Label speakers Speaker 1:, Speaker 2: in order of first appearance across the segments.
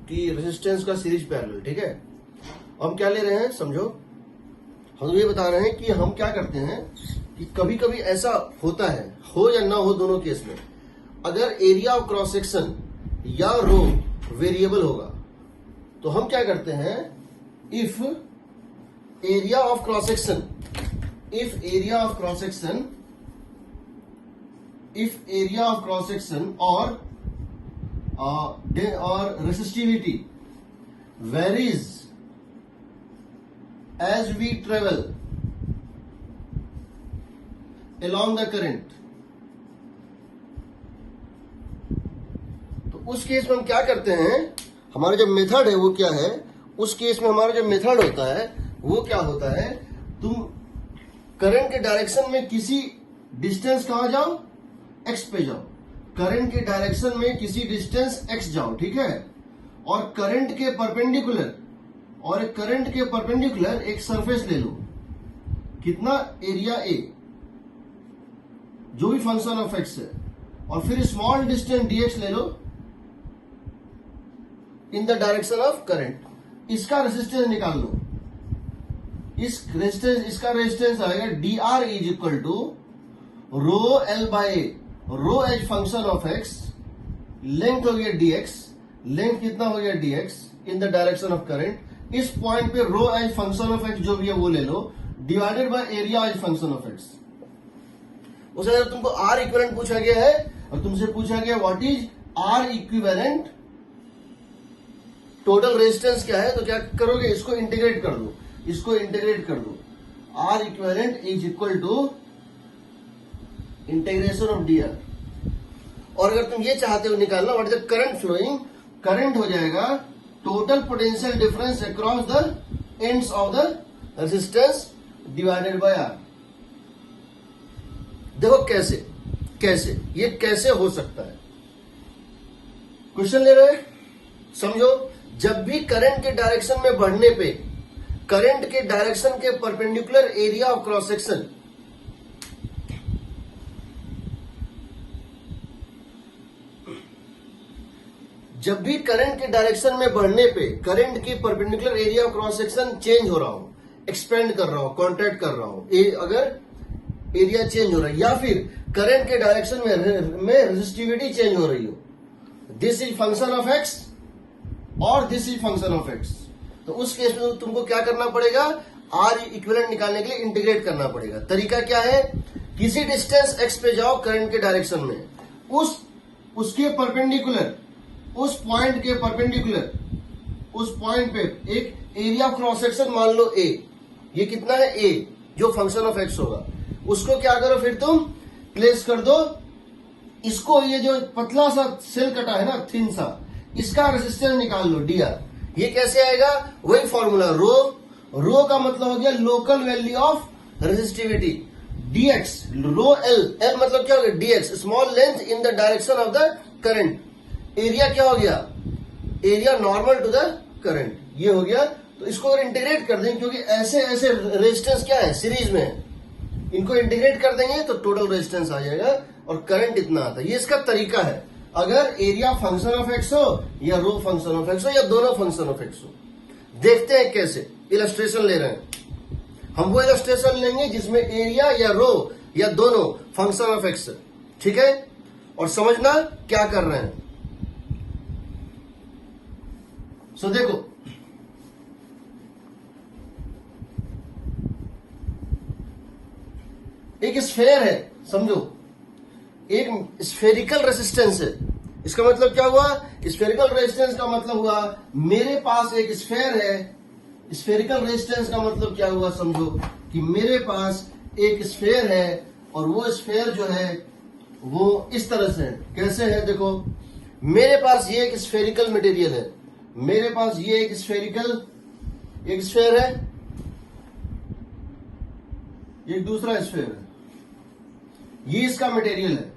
Speaker 1: कि रेजिस्टेंस का series parallel, ठीक है। हम क्या ले रहे हैं समझो, हम ये बता रहे हैं कि हम क्या करते हैं कि कभी कभी ऐसा होता है, हो या ना हो दोनों केस में, अगर एरिया ऑफ क्रॉस सेक्शन या रो वेरिएबल होगा तो हम क्या करते हैं, if area of cross section और resistivity varies as we travel along the current, तो उस केस में हम क्या करते हैं, हमारा जो मेथड है वो क्या है, उस केस में हमारा जो मेथड होता है वो क्या होता है, तुम करंट के डायरेक्शन में किसी डिस्टेंस कहां जाओ, एक्स पे जाओ, करंट के डायरेक्शन में किसी डिस्टेंस एक्स जाओ, ठीक है, और करंट के परपेंडिकुलर एक सरफेस ले लो, कितना, एरिया ए, जो भी फंक्शन ऑफ एक्स है, और फिर स्मॉल डिस्टेंस डीएक्स ले लो in the direction of current, इसका रेजिस्टेंस निकाल लो, इसका रेजिस्टेंस आएगा d r is equal to rho L by a, rho as function of x, length हो गया डीएक्स, लेंथ कितना हो गया dx in the direction of current, इस पॉइंट पे rho as function of x जो भी है वो ले लो, divided by area as function of x. उसे अगर तुमको आर इक्विवेलेंट पूछा गया है और तुमसे पूछा गया what is R equivalent, total resistance क्या है, तो क्या करोगे, इसको इंटीग्रेट कर दो, R equivalent is equal to integration of d r, और अगर तुम ये चाहते हो निकालना what is the current flowing, current हो जाएगा total potential difference across the ends of the resistance divided by R. देखो कैसे ये कैसे हो सकता है, क्वेश्चन ले रहे हैं, समझो, जब भी करंट के डायरेक्शन में बढ़ने पे करंट के डायरेक्शन के perpendicular area of cross section, जब भी करंट के डायरेक्शन में बढ़ने पे करंट की perpendicular area of cross section change हो रहा हो, एक्सपेंड कर रहा हो, कॉन्ट्रैक्ट कर रहा हो, अगर एरिया चेंज हो रहा है, या फिर करंट के डायरेक्शन में रेजिस्टिविटी चेंज हो रही हो, this is function of x और this is function of x, तो उस केस में तुमको क्या करना पड़ेगा, आर इक्विवेलेंट निकालने के लिए इंटीग्रेट करना पड़ेगा। तरीका क्या है, किसी डिस्टेंस एक्स पे जाओ करंट के डायरेक्शन में, उसके परपेंडिकुलर, उस पॉइंट के परपेंडिकुलर, उस पॉइंट पे एक एरिया ऑफ क्रॉस सेक्शन मान लो ए, ये कितना है ए, जो फंक्शन ऑफ एक्स होगा, उसको क्या करो, फिर तुम प्लेस कर दो इसको, ये जो पतला सा सेल कटा है ना, थिन सा, इसका रेजिस्टेंस निकाल लो डी आर। ये कैसे आएगा, वही फॉर्मूला, रो का मतलब हो गया local value of resistivity, dx, rho L मतलब क्या हो गया dx, small length in the direction of the current, area क्या हो गया, area normal to the current, ये हो गया। तो इसको अगर इंटीग्रेट कर देंगे, क्योंकि ऐसे रेजिस्टेंस क्या है, सीरीज में है, इनको इंटीग्रेट कर देंगे तो टोटल रेजिस्टेंस आ जाएगा और करंट इतना आता है। ये इसका तरीका है, अगर एरिया फंक्शन ऑफ एक्स हो या रो फंक्शन ऑफ एक्स हो या दोनों फंक्शन ऑफ एक्स हो। देखते हैं कैसे, इलस्ट्रेशन ले रहे हैं हम, वो इलस्ट्रेशन लेंगे जिसमें एरिया या रो या दोनों फंक्शन ऑफ एक्स है, ठीक है, और समझना क्या कर रहे हैं। सो देखो, एक स्फेयर है, समझो, एक स्फेरिकल रेजिस्टेंस है, इसका मतलब क्या हुआ, स्फेरिकल रेजिस्टेंस का मतलब हुआ मेरे पास एक स्फेयर है, स्फेरिकल रेजिस्टेंस का मतलब क्या हुआ, समझो कि मेरे पास एक स्फेयर है और वो स्फेयर जो है वो इस तरह से है, कैसे है, देखो मेरे पास ये एक स्फेरिकल मटेरियल है, मेरे पास ये एक स्फेयर है, एक दूसरा स्फेयर है, ये इसका मटेरियल है,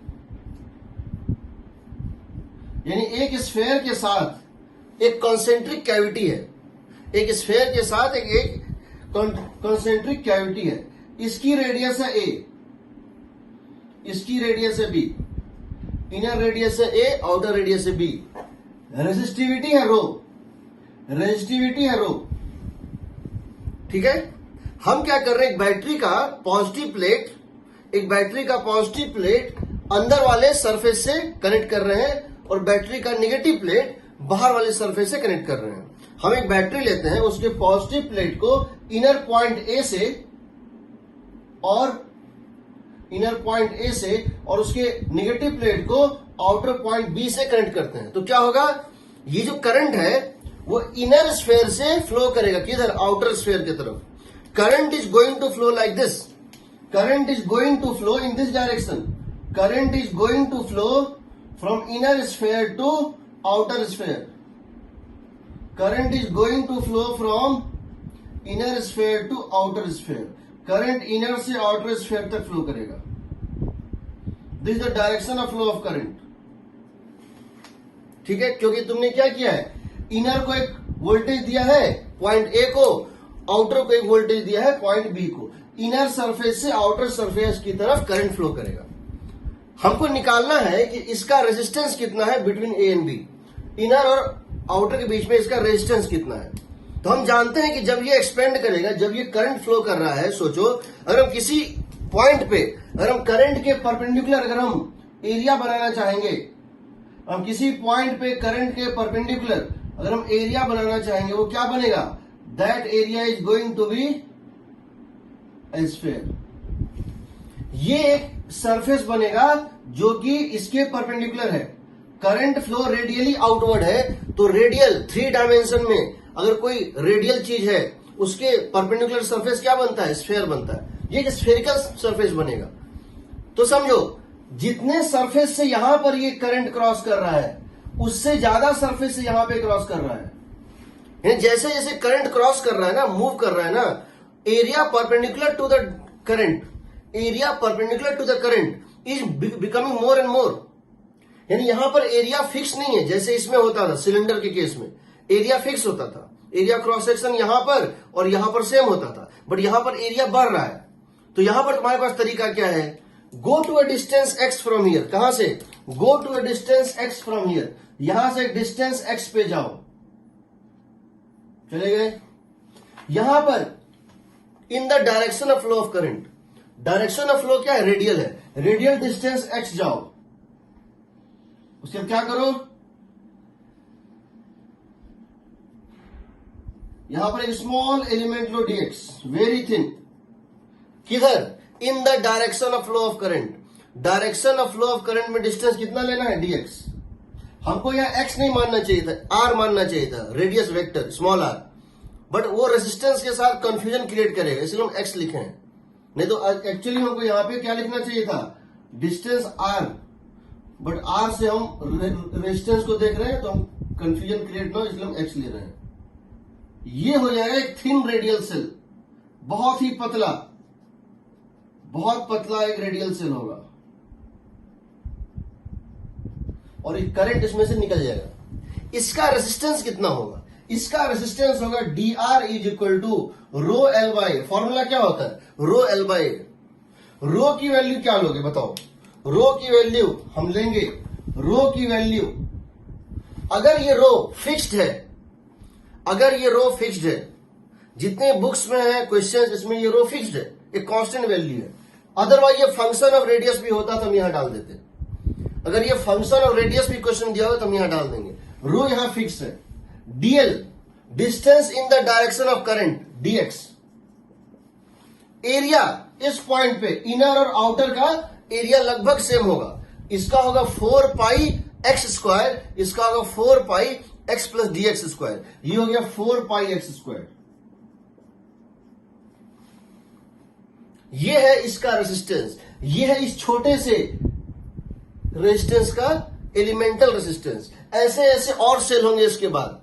Speaker 1: यानी एक स्फेयर के साथ एक कॉन्सेंट्रिक कैविटी है, एक स्फेयर के साथ एक कॉन्सेंट्रिक कैविटी है, इसकी रेडियस है ए, इसकी रेडियस है बी, इनर रेडियस है ए, आउटर रेडियस है बी, रेजिस्टिविटी है रो, रेजिस्टिविटी है रो। ठीक है, हम क्या कर रहे हैं, एक बैटरी का पॉजिटिव प्लेट अंदर वाले सरफेस से कनेक्ट कर रहे हैं और बैटरी का नेगेटिव प्लेट बाहर वाले सरफेस से कनेक्ट कर रहे हैं। हम एक बैटरी लेते हैं, उसके पॉजिटिव प्लेट को इनर पॉइंट ए से और उसके नेगेटिव प्लेट को आउटर पॉइंट बी से कनेक्ट करते हैं। तो क्या होगा, ये जो करंट है वो इनर स्फीयर से फ्लो करेगा, किधर, आउटर स्फीयर की तरफ। Current is going to flow like this, current is going to flow in this direction, current is going to flow from inner sphere to outer sphere, current is going to flow from inner sphere to outer sphere. Current inner से outer sphere तक flow करेगा। This is the direction of flow of current. ठीक है, क्योंकि तुमने क्या किया है, इनर को एक वोल्टेज दिया है पॉइंट ए को, आउटर को एक वोल्टेज दिया है पॉइंट बी को। इनर सरफेस से आउटर सरफेस की तरफ करंट फ्लो करेगा। हमको निकालना है कि इसका रेजिस्टेंस कितना है between A and B, inner और आउटर के बीच में इसका रेजिस्टेंस कितना है। तो हम जानते हैं कि जब ये एक्सपेंड करेगा, जब ये करंट फ्लो कर रहा है, सोचो अगर हम किसी पॉइंट पे, अगर हम करंट के परपेंडिकुलर अगर हम एरिया बनाना चाहेंगे, हम किसी पॉइंट पे करंट के परपेंडिकुलर अगर हम एरिया बनाना चाहेंगे, वो क्या बनेगा, that area is going to be a sphere. ये एक सरफेस बनेगा जो कि इसके परपेंडिकुलर है। करंट फ्लो रेडियली आउटवर्ड है, तो रेडियल 3 डायमेंशन में अगर कोई रेडियल चीज है, उसके परपेंडिकुलर सरफेस क्या बनता है, स्फीयर बनता है। ये एक स्फेरिकल सरफेस बनेगा। तो समझो, जितने सरफेस से यहां पर ये करंट क्रॉस कर रहा है, उससे ज्यादा सरफेस से यहां पे क्रॉस कर रहा है। यानी जैसे जैसे करंट क्रॉस कर रहा है ना, मूव कर रहा है ना, area perpendicular to the current, area perpendicular to the current is becoming more and more. यानी यहां पर एरिया फिक्स नहीं है, जैसे इसमें होता था सिलेंडर के केस में एरिया फिक्स होता था, एरिया क्रॉस सेक्शन यहां पर और यहां पर सेम होता था, बट यहां पर एरिया बढ़ रहा है। तो यहां पर तुम्हारे पास तरीका क्या है, go to a distance x from here. कहां से, go to a distance x from here, यहां से डिस्टेंस x पे जाओ, चले गए। यहां पर इन the direction of flow of current, direction of flow क्या है, रेडियल है, रेडियल डिस्टेंस x जाओ। उसके बाद क्या करो, यहां पर एक स्मॉल एलिमेंट लो dx, वेरी थिन, किधर, इन the direction of flow of current. Direction of flow of current में डिस्टेंस कितना लेना है, dx। हमको यहां x नहीं मानना चाहिए था, r मानना चाहिए था, radius vector small r, but वो रेजिस्टेंस के साथ कंफ्यूजन क्रिएट करेगा, इसलिए हम x लिखे हैं। नहीं तो एक्चुअली हमको यहां पे क्या लिखना चाहिए था, डिस्टेंस r, बट r से हम रेजिस्टेंस को देख रहे हैं तो हम कंफ्यूजन क्रिएट ना हो, इसलिए हम x ले रहे हैं। ये हो जाएगा एक थिन रेडियल सेल, बहुत ही पतला, बहुत पतला एक रेडियल सेल होगा और एक करंट इसमें से निकल जाएगा। इसका रेजिस्टेंस कितना होगा, इसका रेजिस्टेंस होगा dr is equal to rho L by, formula क्या होता है, रो एल बाई। रो की वैल्यू क्या लोगे बताओ, रो की वैल्यू हम लेंगे, रो की वैल्यू, अगर ये रो फिक्स्ड है, अगर ये रो फिक्स्ड है, जितने बुक्स में है क्वेश्चंस, इसमें ये रो फिक्स्ड है, एक कांस्टेंट वैल्यू है। अदरवाइज ये फंक्शन ऑफ रेडियस भी होता तो हम यहां डाल देते। अगर ये फंक्शन ऑफ रेडियस भी क्वेश्चन दिया हो तो हम यहां डाल देंगे। रो यहां फिक्स है, dl distance in the direction of current dx, area इस पॉइंट पे इनर और आउटर का एरिया लगभग सेम होगा। इसका होगा 4 पाई x स्क्वायर, इसका होगा 4 pi x plus dx square, ये हो गया 4 पाई x स्क्वायर। ये है इसका रेजिस्टेंस, ये है इस छोटे से रेजिस्टेंस का एलिमेंटल रेजिस्टेंस। ऐसे ऐसे और सेल होंगे इसके बाद,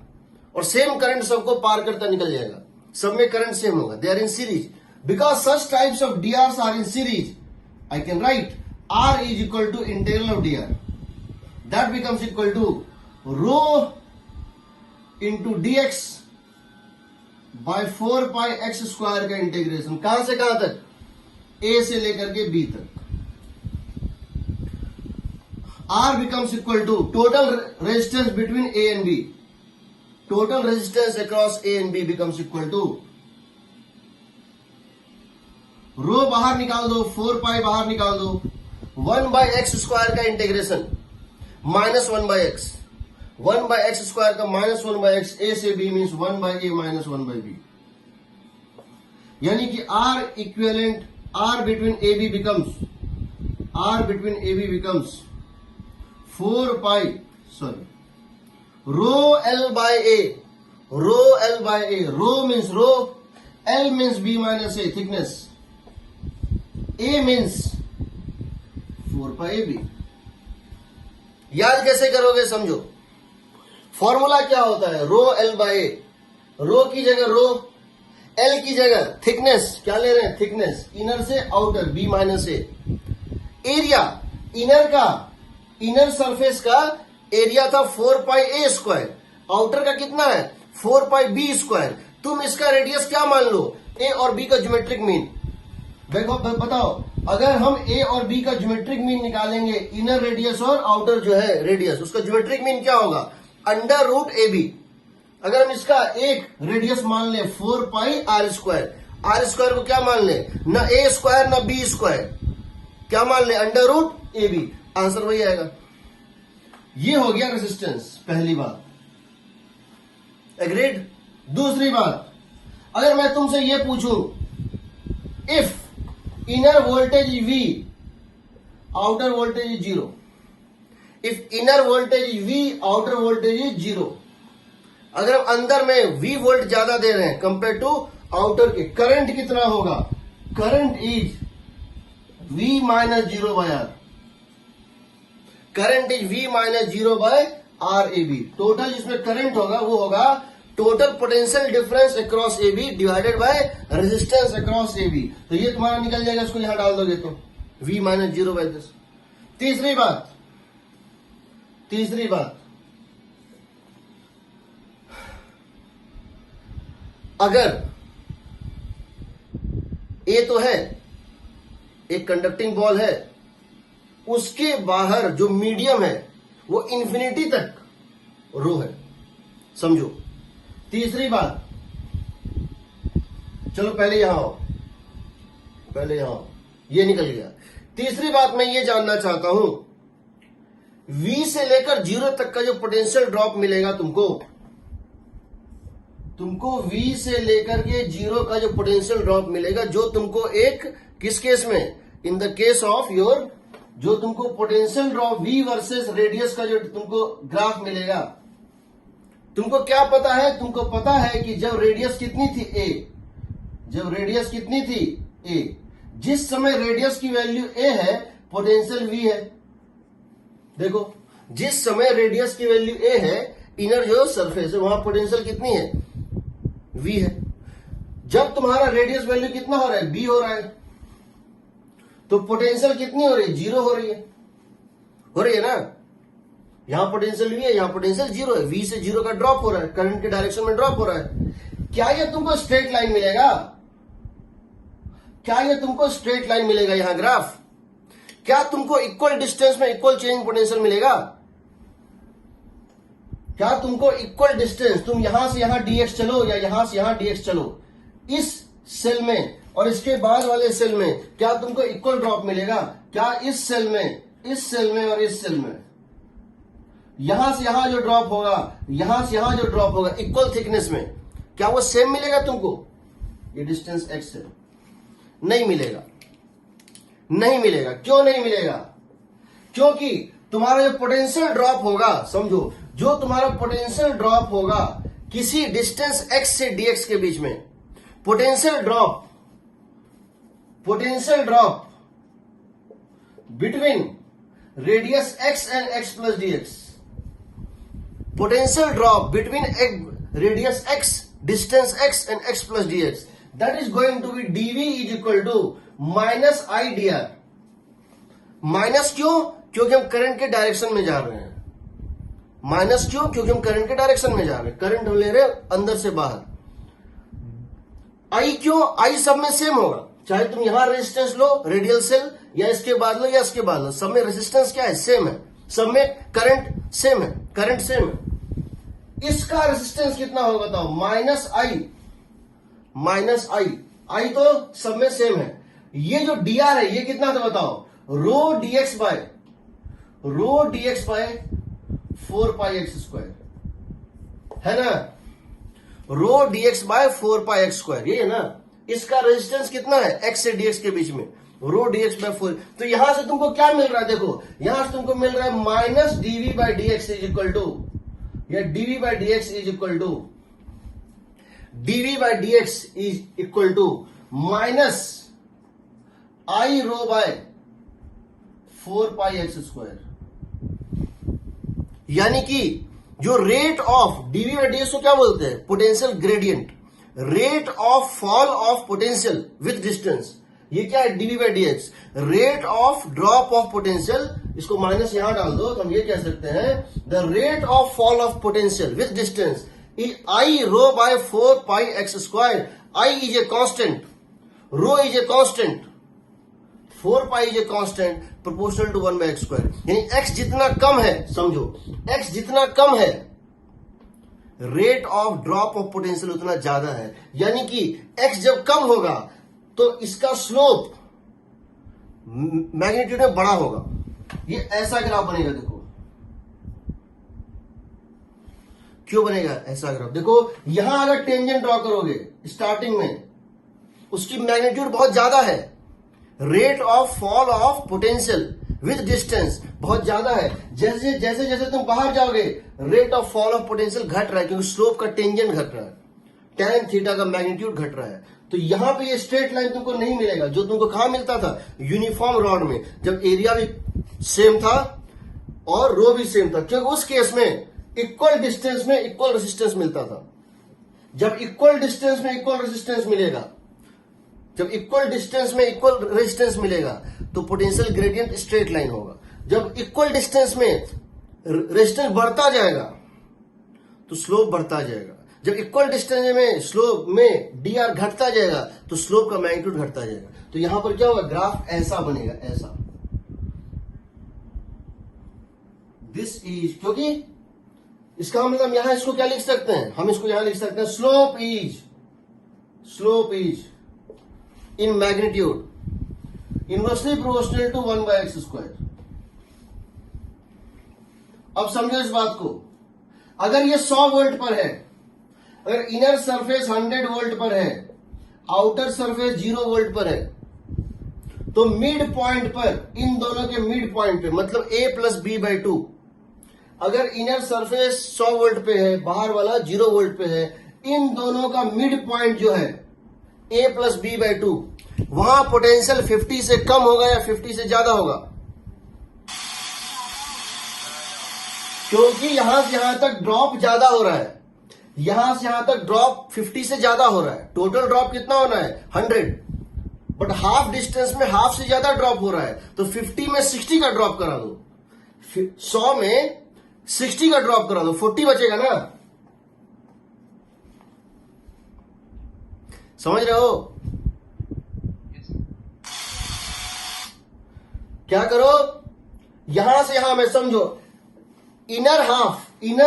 Speaker 1: और सेम करंट सबको पार करता निकल जाएगा, सब में करंट सेम होगा, they are in series. Because such types of drs are in series, I can write r is equal to integral of dr, that becomes equal to rho into dx by 4 pi x square का integration, कहां से कहां तक, a से लेकर के b तक। r becomes equal to total resistance between a and b, total resistance across A and B becomes equal to, रो बाहर निकाल दो, 4 पाई बाहर निकाल दो, 1/x स्क्वायर का integration minus 1/x, 1/x square का माइनस 1/x, a से b means 1/a minus 1/b, यानी कि R equivalent, R between AB becomes 4 pi, sorry, rho L by A, rho L by A, rho means rho, L means B minus A thickness, A means 4 pi AB. याद कैसे करोगे समझो, formula क्या होता है, रो L by A, रो की जगह रो, L की जगह थिकनेस, क्या ले रहे हैं थिकनेस, इनर से outer B minus A, area inner का, इनर सरफेस का एरिया था 4 पाई A स्क्वायर, आउटर का कितना है 4 पाई B स्क्वायर, तुम इसका रेडियस क्या मान लो, A और B का ज्योमेट्रिक मीन। देखो बताओ, अगर हम A और B का ज्योमेट्रिक मीन निकालेंगे, इनर रेडियस और आउटर जो है रेडियस, उसका ज्योमेट्रिक मीन क्या होगा, अंडर रूट AB। अगर हम इसका एक रेडियस मान ले 4 पाई R स्क्वायर, R स्क्वायर को क्या मान ले, ना A स्क्वायर ना B स्क्वायर, क्या मान ले अंडर रूट AB, आंसर वही आएगा। ये हो गया रेजिस्टेंस, पहली बात, एग्रीड। दूसरी बात, अगर मैं तुमसे ये पूछूं, if inner voltage V, outer voltage is 0, if inner voltage V, outer voltage is 0, अगर हम अंदर में V वोल्ट ज्यादा दे रहे हैं कंपेयर टू आउटर के, करंट कितना होगा, current is V minus 0 by R, current is V minus 0 by R AB, total जिसमें करंट होगा वो होगा total potential difference across AB divided by resistance across AB, तो ये तुम्हारा निकल जाएगा, इसको यहां डाल दोगे तो V माइनस 0 बाय 10। तीसरी बात, अगर A तो है, एक कंडक्टिंग बॉल है, उसके बाहर जो मीडियम है वो इंफिनिटी तक रो है, समझो। तीसरी बात, चलो पहले यहां आओ, ये निकल गया। तीसरी बात मैं ये जानना चाहता हूं, V से लेकर 0 तक का जो पोटेंशियल ड्रॉप मिलेगा तुमको V से लेकर के 0 का जो पोटेंशियल ड्रॉप मिलेगा, जो तुमको एक किस केस में, in the case of your, जो तुमको potential drop V versus radius का जो तुमको ग्राफ मिलेगा, तुमको क्या पता है, तुमको पता है कि जब रेडियस कितनी थी A, जिस समय रेडियस की वैल्यू A है पोटेंशियल V है। देखो, जिस समय रेडियस की वैल्यू A है, इनर जो सरफेस है वहां पोटेंशियल कितनी है, V है। जब तुम्हारा रेडियस वैल्यू कितना हो रहा है, B हो रहा है, तो पोटेंशियल कितनी हो रही है, 0 हो रही है ना, यहां पोटेंशियल V है, यहां पोटेंशियल 0 है, V से 0 का ड्रॉप हो रहा है, करंट के डायरेक्शन में ड्रॉप हो रहा है। क्या ये तुमको स्ट्रेट लाइन मिलेगा, यहां ग्राफ, क्या तुमको इक्वल डिस्टेंस में इक्वल चेंज पोटेंशियल मिलेगा, क्या तुमको इक्वल डिस्टेंस, तुम यहां से यहां dx चलो या यहां से यहां dx चलो, इस सेल में और इसके बाद वाले सेल में क्या तुमको इक्वल ड्रॉप मिलेगा, क्या इस सेल में और इस सेल में, यहां से यहां जो ड्रॉप होगा, यहां से यहां जो ड्रॉप होगा इक्वल थिकनेस में, क्या वो सेम मिलेगा तुमको, ये डिस्टेंस x है, नहीं मिलेगा। क्यों नहीं मिलेगा, क्योंकि तुम्हारा जो पोटेंशियल ड्रॉप होगा, समझो, जो तुम्हारा पोटेंशियल ड्रॉप होगा किसी डिस्टेंस x से dx के बीच में, potential drop between radius x and x plus dx, potential drop between radius x, distance x and x plus dx, that is going to be dv is equal to minus I dr। Minus क्यों, क्योंकि हम current के direction में जा रहे हैं, minus क्यों, क्योंकि हम करंट के डायरेक्शन में जा रहे हैं, करंट हम ले रहे हैं अंदर से बाहर। I क्यों, I सब में सेम होगा, चाहे तुम यहां रेजिस्टेंस लो रेडियल सेल, या इसके बाद लो या इसके बाद लो, सब में रेजिस्टेंस क्या है, सेम है, सब में करंट सेम है, इसका रेजिस्टेंस कितना होगा बताओ, माइनस आई, आई तो सब में सेम है। ये जो डी आर है ये कितना था बताओ, रो dx bye 4 pi x square, है ना, रो dx bye 4 pi x square, ये है ना। इसका रेजिस्टेंस कितना है, एक्स से डीएक्स के बीच में, रो डीएक्स बाय 4। तो यहां से तुमको क्या मिल रहा है, देखो यहां से तुमको मिल रहा है minus dv by dx is equal to, या dv by dx is equal to, dv by dx is equal to minus I rho by 4 pi x square. यानी कि जो rate of dv by dx को क्या बोलते हैं, potential gradient, rate of fall of potential with distance. ये क्या है, dv by dx, rate of drop of potential. इसको माइनस यहां डाल दो तो हम ये कह सकते हैं the rate of fall of potential with distance is I rho by 4 pi x square. I is a constant, rho is a constant, 4 pi is a constant proportional to 1 by x square. यानी x जितना कम है, समझो x जितना कम है, rate of drop of potential उतना ज्यादा है। यानी कि एक्स जब कम होगा तो इसका स्लोप मैग्नीट्यूड में बड़ा होगा। ये ऐसा ग्राफ बनेगा, देखो क्यों बनेगा ऐसा ग्राफ, देखो यहां अगर टेंजेंट ड्रॉ करोगे स्टार्टिंग में, उसकी मैग्नीट्यूड बहुत ज्यादा है, rate of fall of potential with distance बहुत ज्यादा है। जैसे जैसे जैसे तुम बाहर जाओगे rate of fall of potential घट रहा है, क्योंकि स्लोप का टेंजेंट घट रहा है, tan थीटा का मैग्नीट्यूड घट रहा है। तो यहां पे ये स्ट्रेट लाइन तुमको नहीं मिलेगा, जो तुमको कहां मिलता था, यूनिफॉर्म रॉड में, जब एरिया भी सेम था और रो भी सेम था, क्योंकि उस केस में इक्वल डिस्टेंस में इक्वल रेजिस्टेंस मिलता था। जब इक्वल डिस्टेंस में इक्वल रेजिस्टेंस मिलेगा, जब इक्वल डिस्टेंस में इक्वल रेजिस्टेंस मिलेगा तो पोटेंशियल ग्रेडियंट स्ट्रेट लाइन होगा। जब इक्वल डिस्टेंस में रेजिस्टेंस बढ़ता जाएगा तो स्लोप बढ़ता जाएगा। जब इक्वल डिस्टेंस में स्लोप में डी आर घटता जाएगा तो स्लोप का मैग्नीट्यूड घटता जाएगा। तो यहां पर क्या होगा, ग्राफ ऐसा बनेगा, ऐसा, दिस इज, क्योंकि इसका मतलब यहां इसको क्या लिख सकते हैं, हम इसको यहां लिख सकते हैं slope is in magnitude inversely proportional to 1 by x square. अब समझो इस बात को, अगर ये 100 वोल्ट पर है, अगर इनर सरफेस 100 वोल्ट पर है, आउटर सरफेस 0 वोल्ट पर है, तो मिड पॉइंट पर, इन दोनों के मिड पॉइंट पे, मतलब a प्लस बी बाई 2, अगर इनर सरफेस 100 वोल्ट पे है, बाहर वाला 0 वोल्ट पे है, इन दोनों का मिड पॉइंट जो है a प्लस बी बाई 2, वहां पोटेंशियल 50 से कम होगा या 50 से ज्यादा होगा, क्योंकि यहां से यहां तक ड्रॉप ज्यादा हो रहा है, यहां से यहां तक ड्रॉप 50 से ज्यादा हो रहा है। टोटल ड्रॉप कितना होना है 100, बट हाफ डिस्टेंस में हाफ से ज्यादा ड्रॉप हो रहा है, तो 50 में 60 का ड्रॉप करा दो, 100 में 60 का ड्रॉप करा दो, 40 बचेगा ना, समझ रहे हो। क्या करो, यहां से यहां में समझो, इनर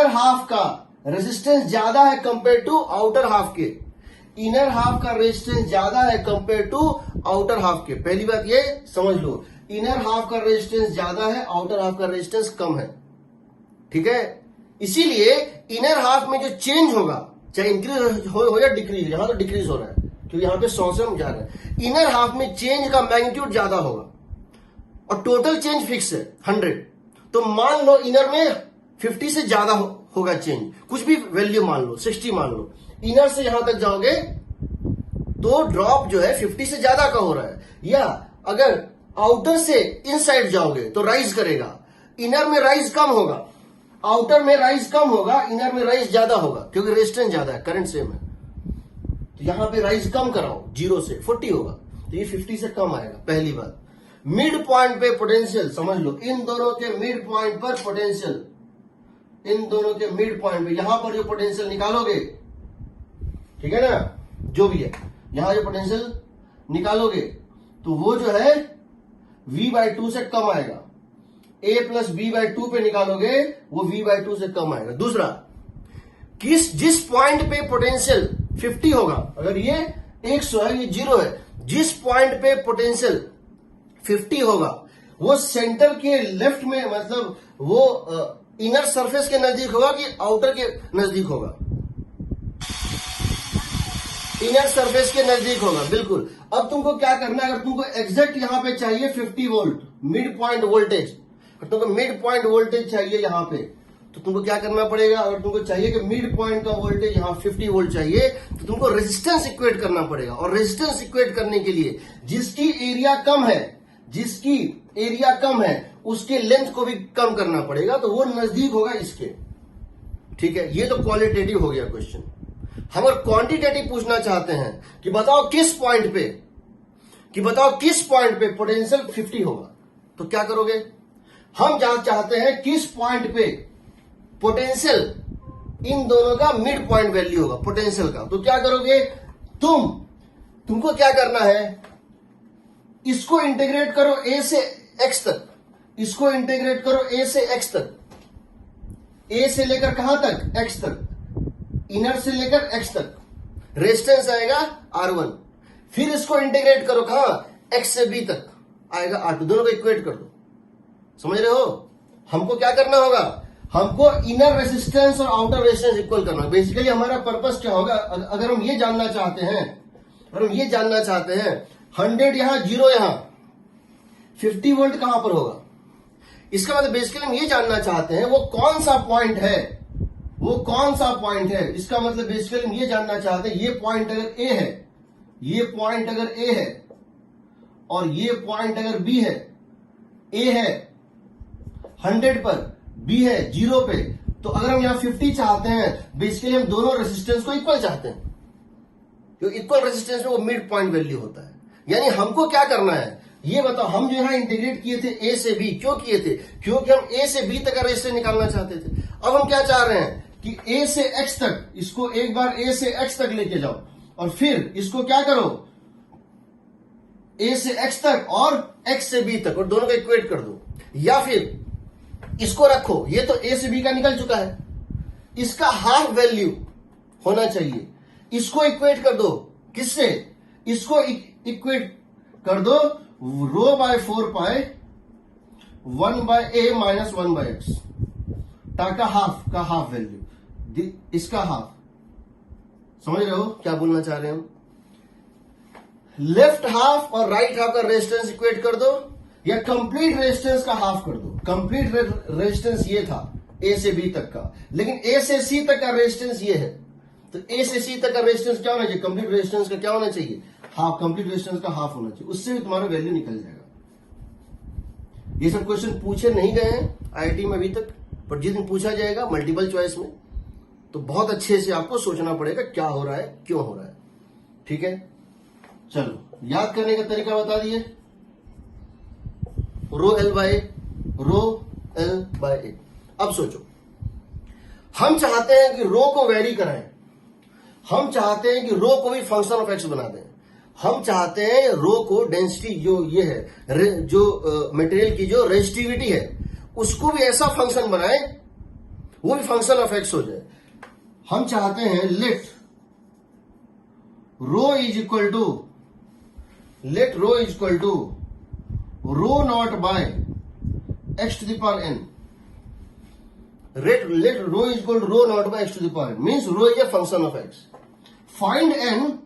Speaker 1: हाफ का रेजिस्टेंस ज्यादा है कंपेयर टू आउटर हाफ के, इनर हाफ का रेजिस्टेंस ज्यादा है कंपेयर टू आउटर हाफ के। पहली बात ये समझ लो, इनर हाफ का रेजिस्टेंस ज्यादा है, आउटर हाफ का रेजिस्टेंस कम है, ठीक है। इसीलिए इनर हाफ में जो चेंज होगा, चाहे इंक्रीज हो या डिक्रीज, यहां तो डिक्रीज हो रहा है क्योंकि यहां पे 100 से हम जा रहे हैं, इनर हाफ में चेंज का मैग्नीट्यूड ज्यादा होगा और टोटल चेंज फिक्स है 100। तो मान लो इनर में 50 से ज्यादा होगा चेंज, कुछ भी वैल्यू मान लो, 60 मान लो, इनर से यहां तक जाओगे तो ड्रॉप जो है 50 से ज्यादा का हो रहा है। या अगर आउटर से इनसाइड जाओगे तो राइज करेगा, इनर में राइज कम होगा, आउटर में राइज कम होगा, इनर में राइज ज्यादा होगा, क्योंकि रेजिस्टेंस ज्यादा है, करंट सेम है। तो यहां पे राइज कम कराओ, 0 से 40 होगा, तो ये 50 से कम आएगा। पहली बात, मिड पॉइंट पे पोटेंशियल समझ लो, इन दोनों के मिड पॉइंट पर पोटेंशियल, इन दोनों के मिड पॉइंट पे यहां पर जो पोटेंशियल निकालोगे, ठीक है ना, जो भी है यहां जो पोटेंशियल निकालोगे तो वो जो है v/2 से कम आएगा, a प्लस b/2 पे निकालोगे वो v/2 से कम आएगा। दूसरा, जिस पॉइंट पे पोटेंशियल 50 होगा, अगर ये 100 है, ये 0 है, जिस पॉइंट पे पोटेंशियल 50 होगा वो सेंटर के लेफ्ट में, मतलब वो इनर सरफेस के नजदीक होगा कि आउटर के नजदीक होगा? इनर सरफेस के नजदीक होगा, बिल्कुल। अब तुमको क्या करना है, अगर तुमको एग्जैक्ट यहां पे चाहिए 50 वोल्ट मिड पॉइंट वोल्टेज, अगर तुमको मिड पॉइंट वोल्टेज चाहिए यहां पे, तो तुमको क्या करना पड़ेगा? अगर तुमको चाहिए कि मिड पॉइंट का वोल्टेज यहां 50 वोल्ट चाहिए, तो तुमको रेजिस्टेंस इक्वेट करना पड़ेगा। और रेजिस्टेंस इक्वेट करने के लिए जिसकी एरिया कम है, जिसकी एरिया कम है उसके लेंथ को भी कम करना पड़ेगा, तो वो नजदीक होगा इसके। ठीक है, ये तो क्वालिटेटिव हो गया क्वेश्चन। हम अगर क्वांटिटेटिव पूछना चाहते हैं कि बताओ किस पॉइंट पे पोटेंशियल 50 होगा, तो क्या करोगे? हम चाहते हैं किस पॉइंट पे पोटेंशियल इन दोनों का मिड पॉइंट वैल्यू होगा पोटेंशियल का, तो क्या करोगे? तुमको क्या करना है? इसको इंटीग्रेट करो a से x तक, इसको इंटीग्रेट करो a से x तक, a से लेकर कहां तक? x तक, इनर से लेकर x तक, रेजिस्टेंस आएगा R1। फिर इसको इंटीग्रेट करो कहां? x से b तक आएगा R2, दोनों को इक्वेट कर दो। समझ रहे हो? हमको क्या करना होगा? हमको इनर रेजिस्टेंस और आउटर रेजिस्टेंस इक्वल करना। बेसिकली हमारा पर्पस क्या होगा? अगर हम ये जानना चाहते हैं 100 यहां, 0 यहां, 50 वोल्ट कहां पर होगा, इसका मतलब बेसिकली हम ये जानना चाहते हैं वो कौन सा पॉइंट है, इसका मतलब बेसिकली हम ये जानना चाहते हैं ये पॉइंट अगर A है, ये पॉइंट अगर A है और ये पॉइंट अगर B है, A है 100 पर, B है 0 पे, तो अगर हम यहां 50 चाहते हैं, बेसिकली हम दोनों रेजिस्टेंस को इक्वल चाहते हैं, क्योंकि इक्वल रेजिस्टेंस में वो मिड पॉइंट वैल्यू होता है। यानी हमको क्या करना है ये बताओ। हम जो यहां इंटीग्रेट किए थे A से B, क्यों किए थे? क्योंकि हम A से B तक का रेजिस्टेंस निकालना चाहते थे। अब हम क्या चाह रहे हैं कि A से X तक, इसको एक बार A से X तक लेके जाओ और फिर इसको क्या करो? A से X तक और X से B तक, और दोनों को इक्वेट कर दो। या फिर इसको रखो, ये तो A से B का निकल चुका है, इसका हाफ वैल्यू होना चाहिए, इसको इक्वेट कर दो। किससे? इसको इक्वेट कर दो rho by 4 pi 1 by A minus 1 by X का हाफ वैल्यू, इसका हाफ। समझ रहे हो क्या बोलना चाह रहे हैं हम? लेफ्ट हाफ और राइट हाफ का रेजिस्टेंस इक्वेट कर दो, या कंप्लीट रेजिस्टेंस का हाफ कर दो। कंप्लीट रेजिस्टेंस ये था A से B तक का, लेकिन A से C तक का रेजिस्टेंस ये है, तो A से C तक का रेजिस्टेंस क्या होना चाहिए? कंप्लीट रेजिस्टेंस का क्या होना चाहिए? हाफ। कंप्लीट रेजिस्टेंस का हाफ होना चाहिए, उससे भी तुम्हारा वैल्यू निकल जाएगा। ये सब क्वेश्चन पूछे नहीं गए हैं आईआईटी में अभी तक, पर जिस दिन पूछा जाएगा मल्टीपल चॉइस में, तो बहुत अच्छे से आपको सोचना पड़ेगा क्या हो रहा है, क्यों हो रहा है। ठीक है, चलो याद करने का तरीका बता दिए। रो एल बाय ए। अब सोचो, हम चाहते हैं कि रो को वेरी कराएं, हम चाहते हैं कि रो को भी फंक्शन ऑफ एक्स बना दें, हम चाहते हैं रो को डेंसिटी जो ये है, जो मटेरियल की जो रेजिस्टिविटी है, उसको भी ऐसा फंक्शन बनाए वो भी फंक्शन ऑफ एक्स हो जाए। हम चाहते हैं let rho is equal to rho naught by x to the power n. let rho is equal to rho naught by x to the power n, means rho is a function of x. Find n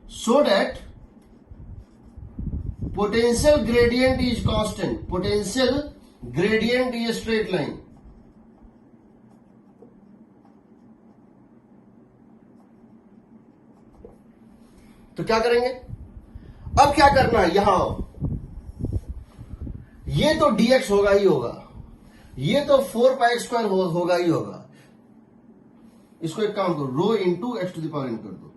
Speaker 1: so that potential gradient is constant, potential gradient is a straight line. तो क्या करेंगे? अब क्या करना है? यहां ये तो dx होगा ही होगा, ये तो 4π² होगा ही होगा। इसको एक काम करो, rho into x to the power n कर दो।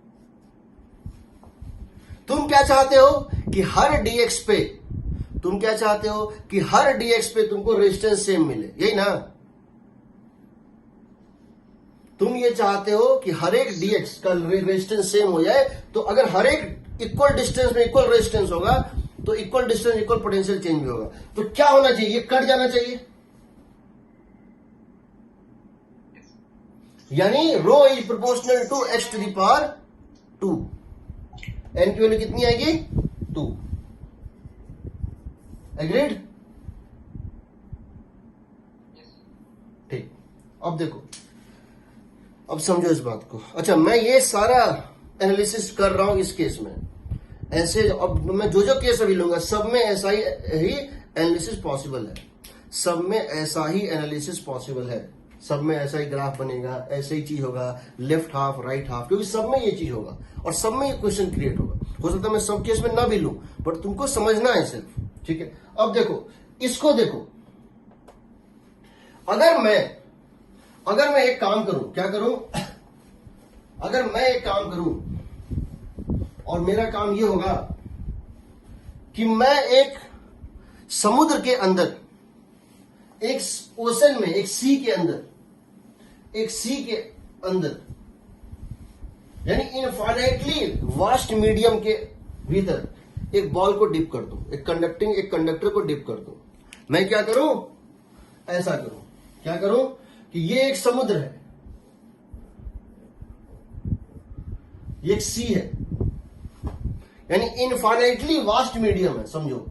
Speaker 1: तुम क्या चाहते हो कि हर dx पे, तुम क्या चाहते हो कि हर dx पे तुमको रेजिस्टेंस सेम मिले, यही ना? तुम ये चाहते हो कि हर एक dx का रेजिस्टेंस सेम हो जाए, तो अगर हर एक इक्वल डिस्टेंस में इक्वल रेजिस्टेंस होगा, तो equal distance equal potential change भी होगा। तो क्या होना चाहिए? ये कट जाना चाहिए। यानी rho is proportional to x to the power 2। n की वैल्यू कितनी आएगी 2। एग्रीड? ठीक, अब देखो, अब समझो इस बात को। अच्छा, मैं ये सारा एनालिसिस कर रहा हूं इस केस में, ऐसे अब मैं जो जो केस अभी लूंगा सब में ऐसा ही एनालिसिस पॉसिबल है, सब में ऐसा ही एनालिसिस पॉसिबल है, सब में ऐसा ही ग्राफ बनेगा, ऐसे ही चीज होगा, लेफ्ट हाफ राइट हाफ, क्योंकि सब में ये चीज होगा और सब में ये क्वेश्चन क्रिएट होगा। हो सकता है मैं सब केस में ना भी लूं, बट तुमको समझना है सिर्फ, ठीक है? अब देखो, इसको देखो, अगर मैं एक काम करूं, क्या करूं? अगर मैं एक काम करूं और मेरा काम ये होगा कि मैं एक समुद्र के अंदर, एक ओशन में, एक सी के अंदर, यानी इनफाइनाइटली वास्ट मीडियम के भीतर एक बॉल को डिप कर दूं, एक कंडक्टर को डिप कर दूं। मैं क्या करूं? ऐसा करूं, क्या करूं कि ये एक समुद्र है, ये एक सी है, यानी इनफाइनाइटली वास्ट मीडियम है, समझो,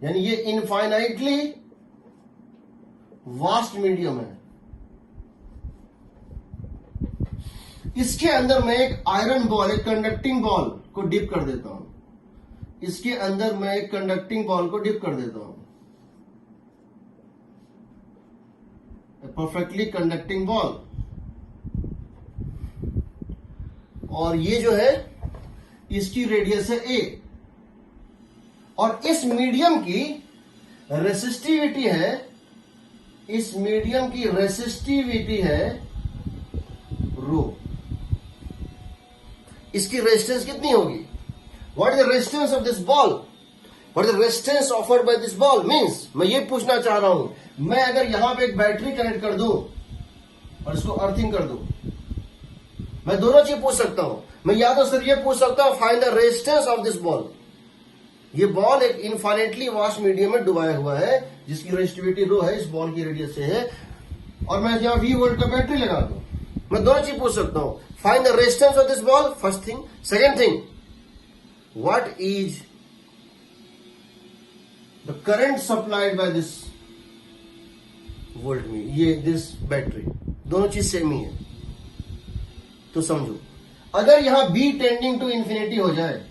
Speaker 1: यानी ये इनफाइनाइटली वास्ट मीडियम है। इसके अंदर मैं एक आयरन बॉल, एक कंडक्टिंग बॉल को डिप कर देता हूं, इसके अंदर मैं एक कंडक्टिंग बॉल को डिप कर देता हूं, परफेक्टली कंडक्टिंग बॉल, और ये जो है इसकी रेडियस है a, और इस मीडियम की रेसिस्टिविटी है, इस मीडियम की रेसिस्टिविटी है रो। इसकी रेजिस्टेंस कितनी होगी? What is the resistance of this ball? What is the resistance offered by this ball? Means मैं ये पूछना चाह रहा हूं, मैं अगर यहां पे एक बैटरी कनेक्ट कर दूं और इसको अर्थिंग कर दूं, मैं दोनों चीज पूछ सकता हूं। मैं या तो सिर्फ ये पूछ सकता हूं find the resistance of this ball. ये बॉल एक इनफाइनेटली वास्ट मीडियम में डुबाया हुआ है, जिसकी रेजिस्टिविटी रो है, इस बॉल की रेडियस से है, और मैं यहां V वोल्ट का बैटरी लगा दूं। मैं दोनों चीज पूछ सकता हूं, find the resistance of this ball, first thing. Second thing, what is the current supplied by this volt में, ये दिस बैटरी, दोनों चीज सेम ही है। तो समझो, अगर यहां B टेंडिंग टू इंफिनिटी हो जाए,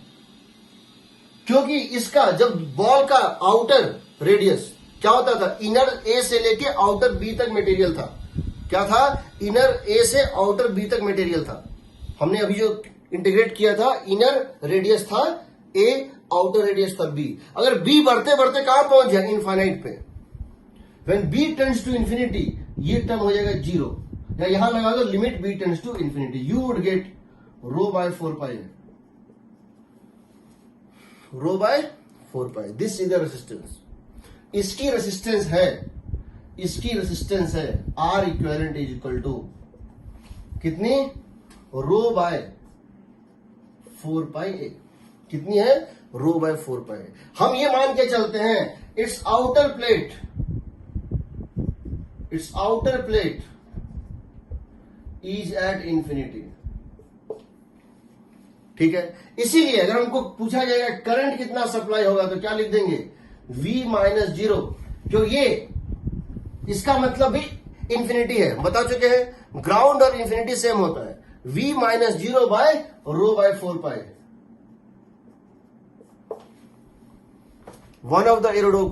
Speaker 1: क्योंकि इसका जब बॉल का आउटर रेडियस क्या होता था, इनर A से लेके आउटर B तक मटेरियल था। क्या था? इनर A से आउटर B तक मटेरियल था। हमने अभी जो इंटीग्रेट किया था, इनर रेडियस था A, आउटर रेडियस था B। अगर B बढ़ते बढ़ते कहां पहुंच जाए? इनफाइनाइट पे। When B tends to infinity, ये टर्म हो जाएगा 0, या यहां लगा दो limit B tends to infinity, you would get rho by 4 pi, rho by 4 pi. This is the resistance. इसकी रेसिस्टेंस है R equivalent is equal to कितनी? Rho by 4 pi A। कितनी है? Rho by 4 pi. हम ये मान के चलते हैं it's outer plate is at infinity, ठीक है? इसीलिए अगर हमको पूछा जाएगा करंट कितना सप्लाई होगा, तो क्या लिख देंगे? V माइनस 0, क्यों ये इसका मतलब भी इंफिनिटी है, बता चुके हैं। ग्राउंड और इंफिनिटी सेम होता है। V minus 0 by rho by 4 pi. One of the Irodov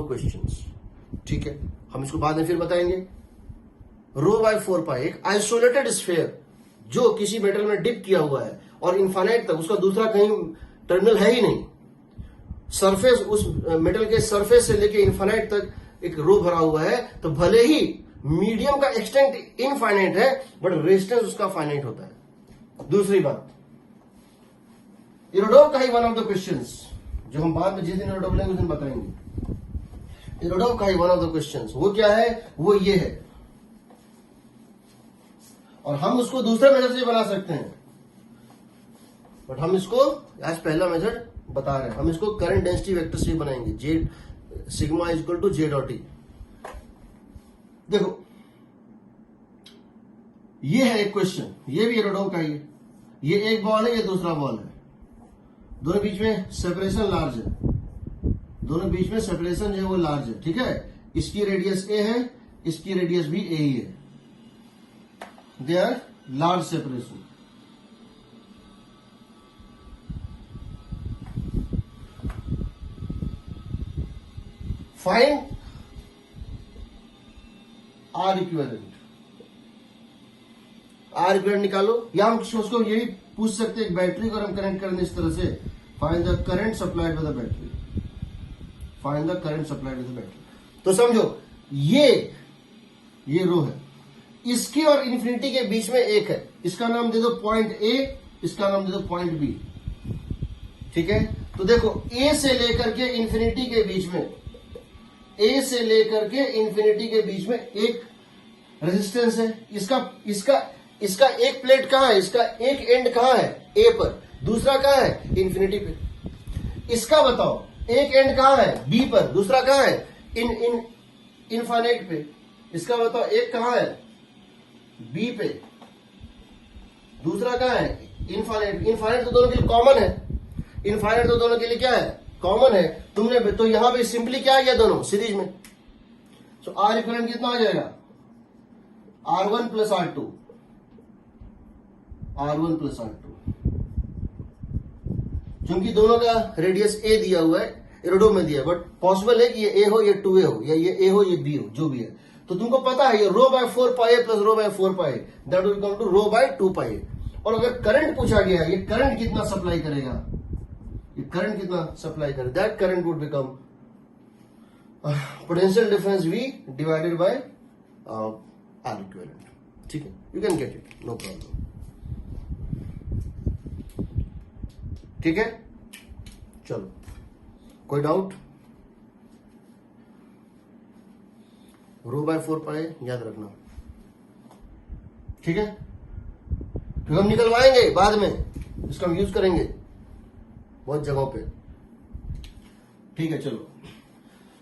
Speaker 1: questions, ठीक है? हम इसको बाद में फिर बताएंगे। रो बाय 4 पाई एक आइसोलेटेड स्फीयर जो किसी मेटल में डिप किया हुआ है और इनफाइनाइट तक उसका दूसरा कहीं टर्मिनल है ही नहीं, सरफेस, उस मेटल के सरफेस से लेके इनफाइनाइट तक एक रो भरा हुआ है, तो भले ही मीडियम का एक्सटेंट इनफाइनाइट है, बट रेजिस्टेंस उसका फाइनाइट होता है। दूसरी बात, इरोडोव का ही वन ऑफ द क्वेश्चंस, जो हम बाद में जिस दिन इरोडोव लेंगे उस दिन बताएंगे। इरोडोव का ही वन ऑफ द क्वेश्चंस वो क्या है? वो ये है, और हम उसको दूसरे मेथड से बना सकते हैं, बट हम इसको आज पहला मेथड बता रहे हैं। हम इसको करंट डेंसिटी वेक्टर से बनाएंगे, J sigma is equal to J dot E। देखो, ये है एक क्वेश्चन, ये भी एरोड्रोम का ही है। ये एक बॉल है, ये दूसरा बॉल है, दोनों बीच में सेपरेशन लार्ज है, दोनों बीच में सेपरेशन जो है वो लार्ज है, ठीक है। इसकी रेडियस ए है, इसकी रेडियस भी ए ही है, they are large separation. Find R equivalent. R equivalent निकालो, या हम उसको यही पूछ सकते हैं, एक बैटरी को हम कनेक्ट करने इस तरह से, find the current supplied by the battery, find the current supplied by the battery. तो समझो ये रो है, इसकी और इन्फिनिटी के बीच में एक है, इसका नाम दे दो पॉइंट ए, इसका नाम दे दो पॉइंट बी, ठीक है। तो देखो ए से लेकर के इन्फिनिटी के बीच में, ए से लेकर के इन्फिनिटी के बीच में एक रेजिस्टेंस है। इसका एक प्लेट कहां है, इसका एक एंड कहां है, ए पर, दूसरा कहां है, इन्फिनिटी पे। इसका बताओ एक एंड कहां है, बी पर, दूसरा कहां है, इनफाइनाइट पे। इसका बताओ एक कहां है, बी पे, दूसरा कहां है, इनफाइनाइट। इनफाइनाइट तो दोनों के लिए कॉमन है, इनफाइनाइट तो दोनों के लिए क्या है, कॉमन है। तुमने तो यहां पे सिंपली क्या किया, दोनों सीरीज में। सो आर इक्विवेलेंट कितना आ जाएगा, R1 plus R2, R1 plus R2। क्योंकि दोनों का रेडियस ए दिया हुआ है, एरोड्रोम में दिया है, बट पॉसिबल है कि ये ए हो, ये 2a हो, या ये ए हो, ये बी हो, जो भी है। तो तुमको पता है ये rho by 4 pi plus rho by 4 pi, that will come to rho by 2 pi. और अगर करंट पूछा गया, ये करंट कितना सप्लाई करेगा, ये करंट कितना सप्लाई करेगा, that current would become potential difference V divided by R equivalent, ठीक है। You can get it, no problem, ठीक है। चलो, कोई डाउट? रो बाय 4 पाई याद रखना, ठीक है। फिर हम निकलवाएंगे बाद में, इसका हम यूज करेंगे बहुत जगहों पे, ठीक है। चलो,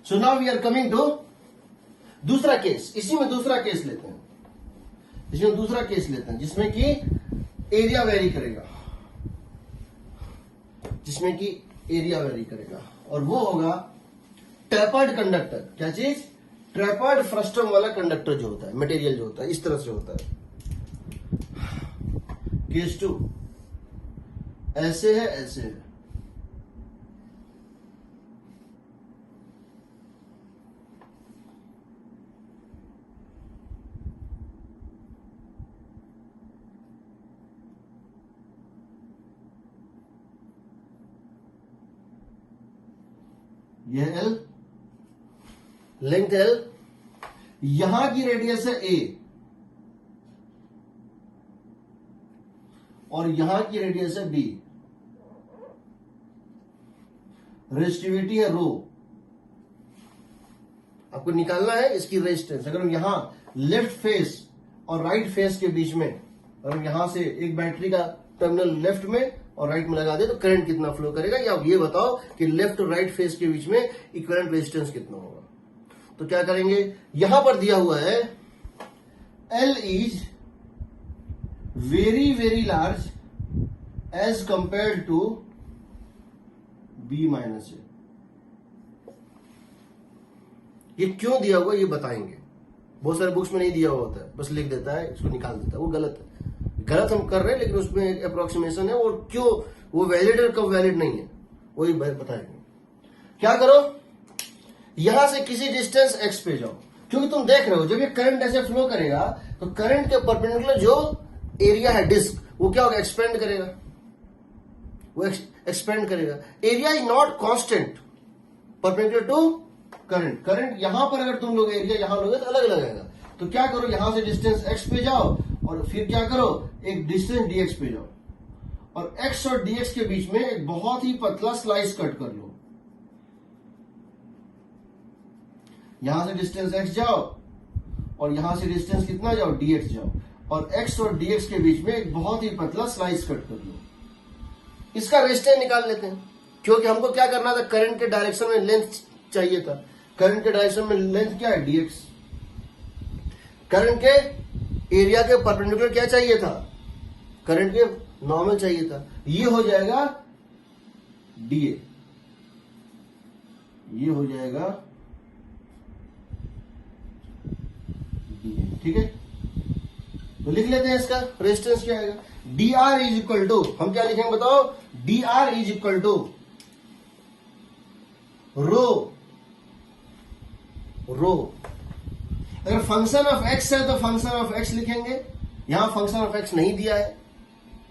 Speaker 1: so now we are coming to दूसरा केस। इसी में दूसरा केस लेते हैं, इसमें दूसरा केस लेते हैं जिसमें कि एरिया वेरी करेगा, जिसमें कि एरिया वेरी करेगा, और वो होगा टैपर्ड कंडक्टर। क्या चीज, ट्रैपर्ड फ्रस्टम वाला कंडक्टर जो होता है, मटेरियल जो होता है, इस तरह से होता है। केस 2 ऐसे है, ऐसे है, यह L, लेंथ L, यहां की रेडियस है A, और यहां की रेडियस है B, रेजिस्टिविटी है रो। आपको निकालना है इसकी रेजिस्टेंस। अगर हम यहां लेफ्ट फेस और राइट फेस के बीच में, अगर हम यहां से एक बैटरी का टर्मिनल लेफ्ट में और राइट में लगा दे तो करंट कितना फ्लो करेगा, या ये बताओ कि लेफ्ट और राइट फेस के बीच में इक्विवेलेंट रेजिस्टेंस कितना होगा। तो क्या करेंगे, यहां पर दिया हुआ है L is very very large as compare to B minus a. ये क्यों दिया हुआ ये बताएंगे, बहुत सारे बुक्स में नहीं दिया हुआ होता है, बस लिख देता है, इसको निकाल देता है, वो गलत है। गलत हम कर रहे हैं, लेकिन उसमें एक अप्रोक्सीमेशन है, और क्यों वो वैलिड और कब वैलिड नहीं है वही बताएंगे। क्या करो, यहां से किसी डिस्टेंस x पे जाओ, क्योंकि तुम देख रहे हो जब ये करंट ऐसे फ्लो करेगा तो करंट के परपेंडिकुलर जो एरिया है डिस्क, वो क्या होगा, एक्सपेंड करेगा, वो एक्सपेंड करेगा। Area is not constant perpendicular to current. Current यहां पर अगर तुम लोग एरिया यहां लोगे तो अलग अलग आएगा। तो क्या करो, यहां से डिस्टेंस x पे जाओ, और फिर क्या करो, एक डिस्टेंस dx पे जाओ, और x और dx के बीच में एक बहुत ही पतला स्लाइस कट कर लो। यहां से डिस्टेंस x जाओ, और यहां से डिस्टेंस कितना जाओ, dx जाओ, और x और dx के बीच में एक बहुत ही पतला स्लाइस कट कर लो। इसका रेजिस्टेंस निकाल लेते हैं, क्योंकि हमको क्या करना था, करंट के डायरेक्शन में लेंथ चाहिए था। करंट के डायरेक्शन में लेंथ क्या है, dx। करंट के एरिया के परपेंडिकुलर क्या चाहिए था, करंट के नॉर्मल चाहिए था। ये हो जाएगा डीए, ये हो जाएगा डीए, ठीक है। तो लिख लेते हैं इसका रेजिस्टेंस क्या आएगा, d r is equal to, हम क्या लिखेंगे बताओ, d r is equal to rho, rho अगर फंक्शन ऑफ एक्स है तो फंक्शन ऑफ एक्स लिखेंगे, यहां फंक्शन ऑफ एक्स नहीं दिया है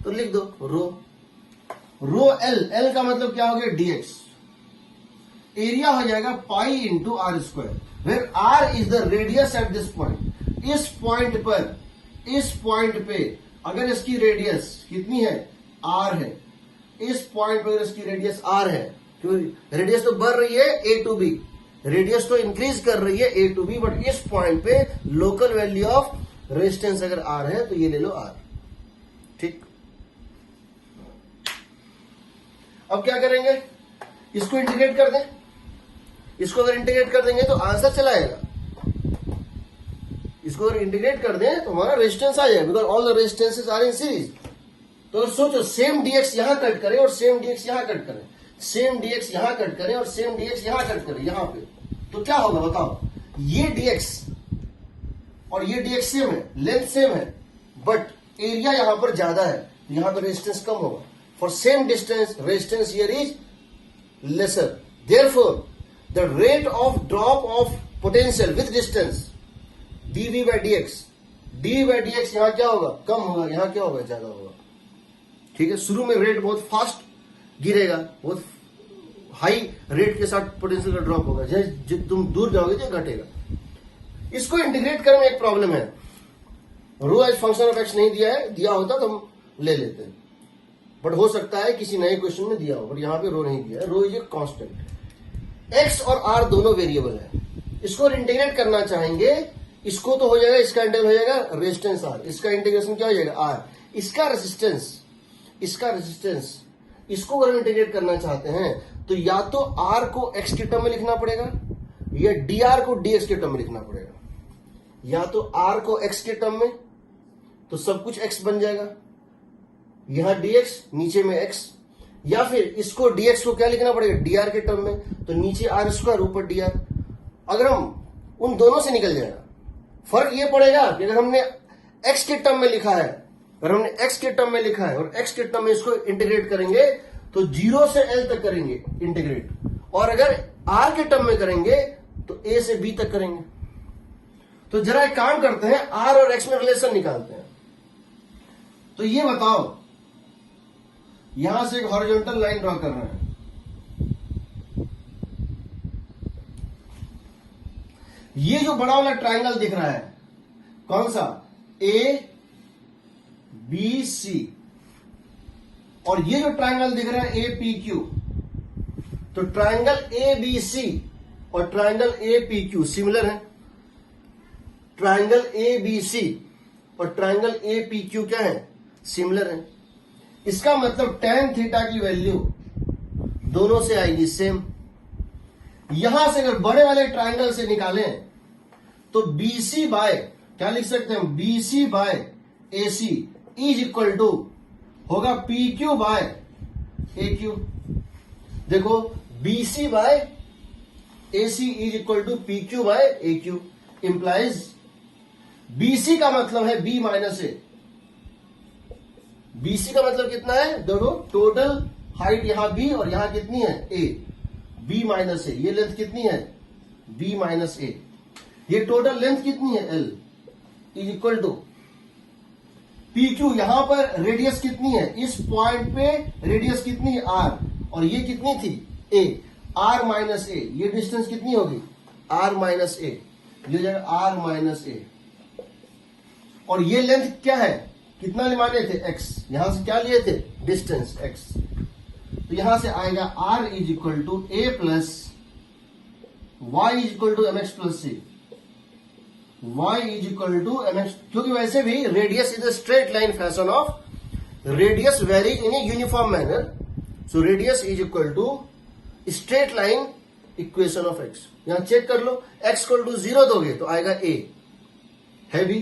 Speaker 1: तो लिख दो रो, रो एल, एल का मतलब क्या हो गया डीएक्स, एरिया हो जाएगा pi into R square, where R is the radius at this point. इस पॉइंट पर, इस पॉइंट पे अगर इसकी रेडियस कितनी है, आर है, इस पॉइंट पर अगर इसकी रेडियस आर है, क्योंकि रेडियस तो बढ़ रही है ए टू बी, रेडियस तो इंक्रीज कर रही है ए टू बी, बट इस पॉइंट पे लोकल वैल्यू ऑफ रेजिस्टेंस अगर आर है तो ये ले लो आर, ठीक। अब क्या करेंगे, इसको इंटीग्रेट कर दें, इसको अगर इंटीग्रेट कर देंगे तो आंसर चला आएगा, इसको अगर इंटीग्रेट कर दें तो हमारा रेजिस्टेंस आ जाएगा, because all the resistances are in series. तो अगर सोचो सेम डीएक्स यहां कट करें और सेम डीएक्स यहां कट करें, सेम डीएक्स यहां कट करें और सेम डीएक्स यहां कट करें यहां पे, तो क्या होगा बताओ, ये डीएक्स और ये डीएक्स सेम है, लेंथ सेम है, बट एरिया यहां पर ज्यादा है, तो यहां पर रेजिस्टेंस कम होगा। For same distance resistance here is lesser, therefore the rate of drop of potential with distance dv by dx, dv by dx यहां क्या होगा, कम होगा, यहां क्या होगा, ज्यादा होगा, ठीक है। शुरू में रेट बहुत फास्ट गिरेगा, बहुत हाई रेट के साथ पोटेंशियल का ड्रॉप होगा, जैसे तुम दूर जाओगे तो घटेगा। इसको इंटीग्रेट करने में एक प्रॉब्लम है, rho as function of x नहीं दिया है, दिया होता तो हम ले लेते हैं, बट हो सकता है किसी नए क्वेश्चन में दिया हो, बट यहां पे रो नहीं दिया है, रो इज ए कांस्टेंट। एक्स और आर दोनों वेरिएबल है, इसको इंटीग्रेट करना चाहेंगे, इसको तो हो जाएगा, इसका इंटीग्रल हो जाएगा रेजिस्टेंस आर, इसका इंटीग्रेशन क्या हो जाएगा आर, इसका रेजिस्टेंस, इसका रेजिस्टेंस, इसको अगर इंटीग्रेट करना चाहते हैं तो या तो आर को एक्स के टर्म में लिखना पड़ेगा या डी आर को डी एक्स के टर्म में लिखना पड़ेगा, या तो आर को एक्स के टर्म में तो सब कुछ एक्स बन जाएगा, यहां डीएक्स नीचे में एक्स, या फिर इसको डीएक्स को क्या लिखना पड़ेगा डीआर के टर्म में, तो नीचे आर स्क्वायर ऊपर डीआर। अगर हम उन दोनों से निकल जाएगा, फर्क ये पड़ेगा कि अगर हमने एक्स के टर्म में लिखा है, अगर हमने एक्स के टर्म में लिखा है और एक्स के टर्म में इसको इंटीग्रेट करेंगे तो 0 से एल तक करेंगे इंटीग्रेट, और अगर आर के टर्म में करेंगे तो ए से बी तक करेंगे। तो जरा एक काम करते हैं, आर और एक्स में रिलेशन निकालते हैं। तो ये बताओ, यहां से एक हॉरिजॉन्टल लाइन ड्रॉ कर रहे हैं, ये जो बड़ा वाला ट्रायंगल दिख रहा है कौन सा, ए बी सी, और ये जो ट्रायंगल दिख रहा है ए पी क्यू, तो ट्रायंगल ए बी सी और triangle A P Q similar है, ट्रायंगल ए बी सी और ट्रायंगल ए पी क्यू क्या है, सिमिलर है। इसका मतलब tan थीटा की वैल्यू दोनों से आएगी सेम। यहां से अगर बड़े वाले ट्रायंगल से निकालें तो BC बाय क्या लिख सकते हैं, BC by AC is equal to होगा PQ बाय AQ। देखो BC by AC is equal to PQ by AQ implies BC का मतलब है B माइनस A। BC का मतलब कितना है, देखो टोटल हाइट यहां B और यहां कितनी है A, B माइनस A, ये लेंथ कितनी है B माइनस A, ये टोटल लेंथ कितनी है L is equal to PQ। यहां पर रेडियस कितनी है, इस पॉइंट पे रेडियस कितनी है R, और ये कितनी थी A, R माइनस A, ये डिस्टेंस कितनी होगी R माइनस A, ये हो जाएगा R माइनस A, और ये लेंथ क्या है, कितना माने थे x, यहां से क्या लिए थे डिस्टेंस x, तो यहां से आएगा R is equal to A plus y is equal to mx plus c, y is equal to mx, क्योंकि वैसे भी radius is a straight line fashion of radius varies in a uniform manner, so radius is equal to straight line equation of x। यहां check कर लो, x equal to 0 दोगे तो आएगा a है भी,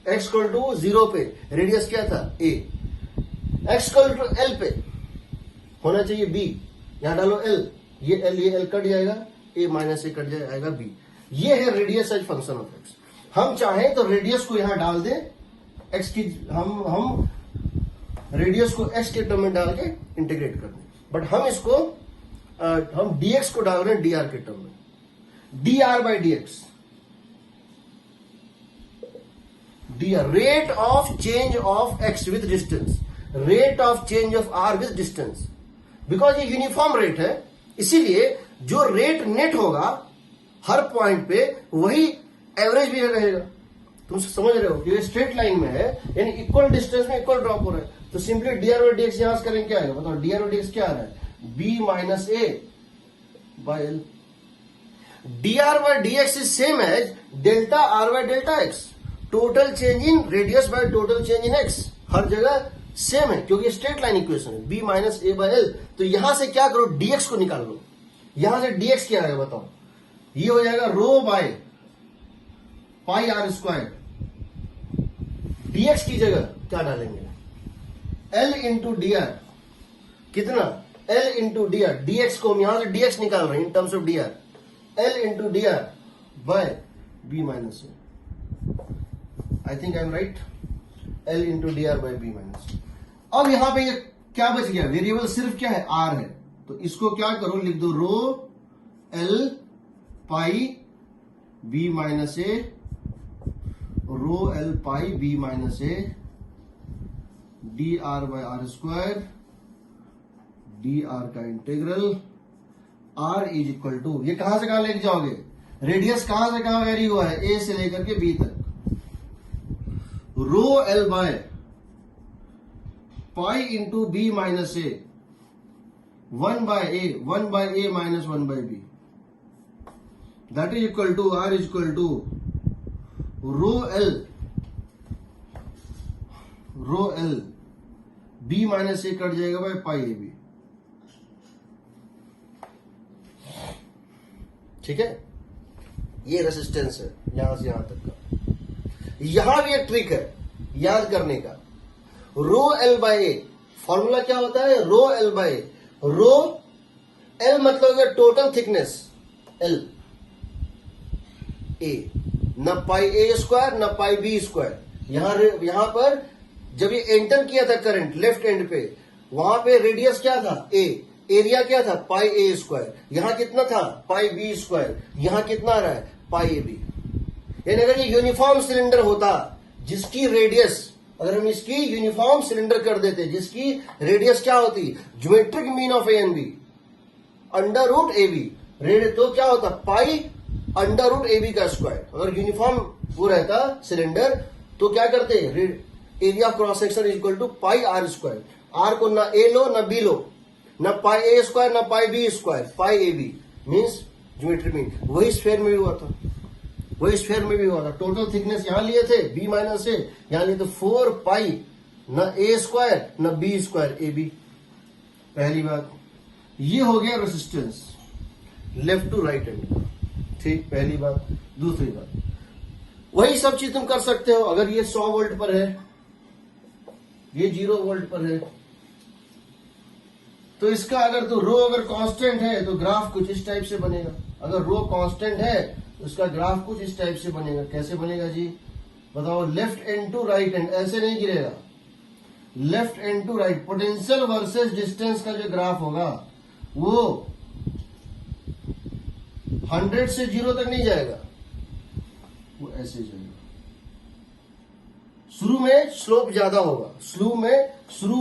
Speaker 1: x इक्वल टू 0 पे radius क्या था a, x equal to l पे होना चाहिए b, यहां डालो l, ये l कट जाएगा, a माइनस a कट जाएगा b। ये है radius as function of x। हम चाहें तो रेडियस को यहां डाल दें, x की हम रेडियस को x के टर्म में डाल के इंटीग्रेट कर दें, बट हम इसको हम dx को डाल रहे हैं dr के टर्म में, dr by dx, dr rate of change of x with distance, rate of change of r with distance. Because ये यूनिफॉर्म रेट है, इसीलिए जो रेट नेट होगा हर पॉइंट पे वही एवरेज भी रहेगा। तुम समझ रहे हो कि ये स्ट्रेट लाइन में है, यानी इक्वल डिस्टेंस में इक्वल ड्रॉप हो रहा है, तो सिंपली dr बाई dx यहां से करेंगे क्या आएगा बताओ, dr बाई dx क्या आ रहा है, b minus a by l। dr by dx is same as delta r by delta x, total change in radius by total change in x, हर जगह सेम है क्योंकि स्ट्रेट लाइन इक्वेशन है, b minus a by l। तो यहां से क्या करो, dx को निकाल लो, यहां से dx क्या आएगा बताओ, ये हो जाएगा rho by pi are square, dx की जगह क्या डालेंगे, l इंटू डी आर, कितना l into d r, dx को हम यहां से dx निकाल रहे हैं in terms of dr, l into d r by b minus a, I think I am right, l into d r by b minus. अब यहां पे ये क्या बच गया, वेरिएबल सिर्फ क्या है r है, तो इसको क्या करो, लिख दो rho l pi b minus a, rho l pi b minus a, d r by r square, d r का integral, r is equal to, ये कहां से कहां लेके जाओगे, रेडियस कहां से कहां वेरी हुआ है, a से लेकर के b तक, rho l by pi into b minus a, 1 by a minus 1 by b, that is equal to r is equal to rho l b minus a cut जाएगा बाय पाई ए बी। ठीक है, ये resistance है यहां से यहां तक का। यहां भी एक ट्रिक है याद करने का, rho L by A, formula क्या होता है, rho L by a, row L मतलब है टोटल थिकनेस एल, ए न पाई ए स्क्वायर न पाई बी स्क्वायर। यहां पर जब ये एंटर किया था करंट लेफ्ट एंड पे, वहां पे रेडियस क्या था ए, एरिया क्या था पाई ए स्क्वायर, यहां कितना था पाई बी स्क्वायर, यहां कितना आ रहा है पाई ए बी। यानी अगर ये यूनिफॉर्म सिलेंडर होता जिसकी रेडियस, अगर हम इसकी यूनिफॉर्म सिलेंडर कर देते जिसकी रेडियस क्या होती, geometric mean of A and B under root A B, तो क्या होता pi under root A B का स्क्वायर। अगर यूनिफॉर्म वो रहता सिलेंडर तो क्या करते, area of cross section is equal to pi are square, R को ना ए लो ना बी लो, ना पाई ए स्क्वायर ना पाई बी स्क्वायर, पाई ए बी मीन्स ज्योमेट्रिक मीन। वही स्फीयर में भी हुआ था, वही स्फीयर में भी हुआ था, टोटल थिकनेस यहां लिए थे बी माइनस ए, यहां लिए तो 4 पाई न ए स्क्वायर न बी स्क्वायर ए बी। पहली बात ये हो गया resistance left to right end, ठीक पहली बात। दूसरी बात वही सब चीज तुम कर सकते हो, अगर ये 100 वोल्ट पर है, ये 0 वोल्ट पर है, तो इसका अगर तो रो अगर कांस्टेंट है तो ग्राफ कुछ इस टाइप से बनेगा, अगर रो कांस्टेंट है तो इसका ग्राफ कुछ इस टाइप से बनेगा। कैसे बनेगा जी बताओ, left end to right end, ऐसे नहीं गिरेगा, left end to right, potential versus distance का जो ग्राफ होगा वो 100 से 0 तक नहीं जाएगा, वो ऐसे जाएगा। शुरू में स्लोप ज्यादा होगा, शुरू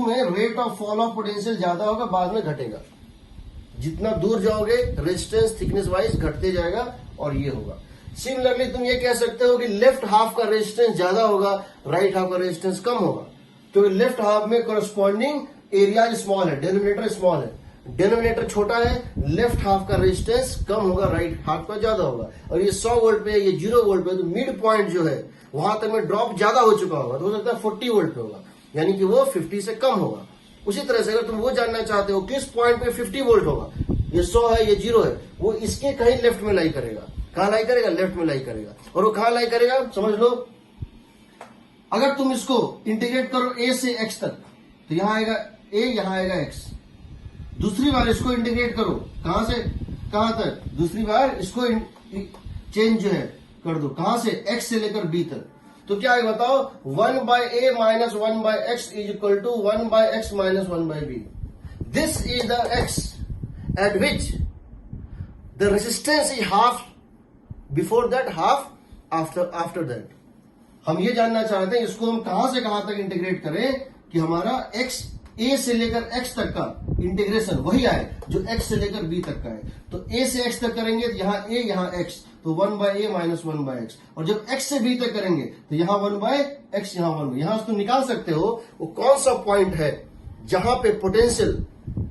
Speaker 1: में rate of fall of potential ज्यादा होगा, बाद में घटेगा। जितना दूर जाओगे रेजिस्टेंस थिकनेस वाइज घटते जाएगा और ये होगा। सिमिलरली तुम ये कह सकते हो कि लेफ्ट हाफ का रेजिस्टेंस ज्यादा होगा, राइट हाफ का रेजिस्टेंस कम होगा, क्योंकि लेफ्ट हाफ में करस्पॉन्डिंग एरिया स्मॉल है, डिनोमिनेटर स्मॉल है, डिनोमिनेटर छोटा है, लेफ्ट हाफ का रेजिस्टेंस कम होगा, राइट हाफ का ज्यादा होगा। और ये 100 वोल्ट पे, ये 0 वोल्ट पे, तो मिड पॉइंट जो है वहां तक में ड्रॉप ज्यादा हो चुका होगा, तो हो सकता है 40 वोल्ट पे होगा, यानी कि वो 50 से कम होगा। उसी तरह से अगर तुम वो जानना चाहते हो किस पॉइंट पे 50 वोल्ट होगा, ये 100 है ये 0 है, वो इसके कहीं लेफ्ट में लाई करेगा। कहां लाई करेगा, लेफ्ट में लाई करेगा। और वो कहां लाई करेगा समझ लो, अगर तुम इसको इंटीग्रेट करो ए से एक्स तक तो यहां आएगा ए, यहां आएगा एक्स। दूसरी बार इसको इंटीग्रेट करो, कहां से कहां तक, दूसरी बार इसको चेंज जो है कर दो, कहां से, एक्स से लेकर बी तक, तो क्या है बताओ, 1/a minus 1/x is equal to 1/x minus 1/b। This is the x at which the resistance is half before that, half after that. हम ये जानना चाहते हैं इसको हम कहां से कहां तक इंटीग्रेट करें कि हमारा x a से लेकर x तक का इंटीग्रेशन वही आए जो x से लेकर b तक का है। तो a से x तक करेंगे तो यहां a यहां x, तो 1/a माइनस 1/x। और जब x से b तक करेंगे तो यहां 1/x, यहां 1, यहां तुम निकाल सकते हो वो कौन सा पॉइंट है जहां पे पोटेंशियल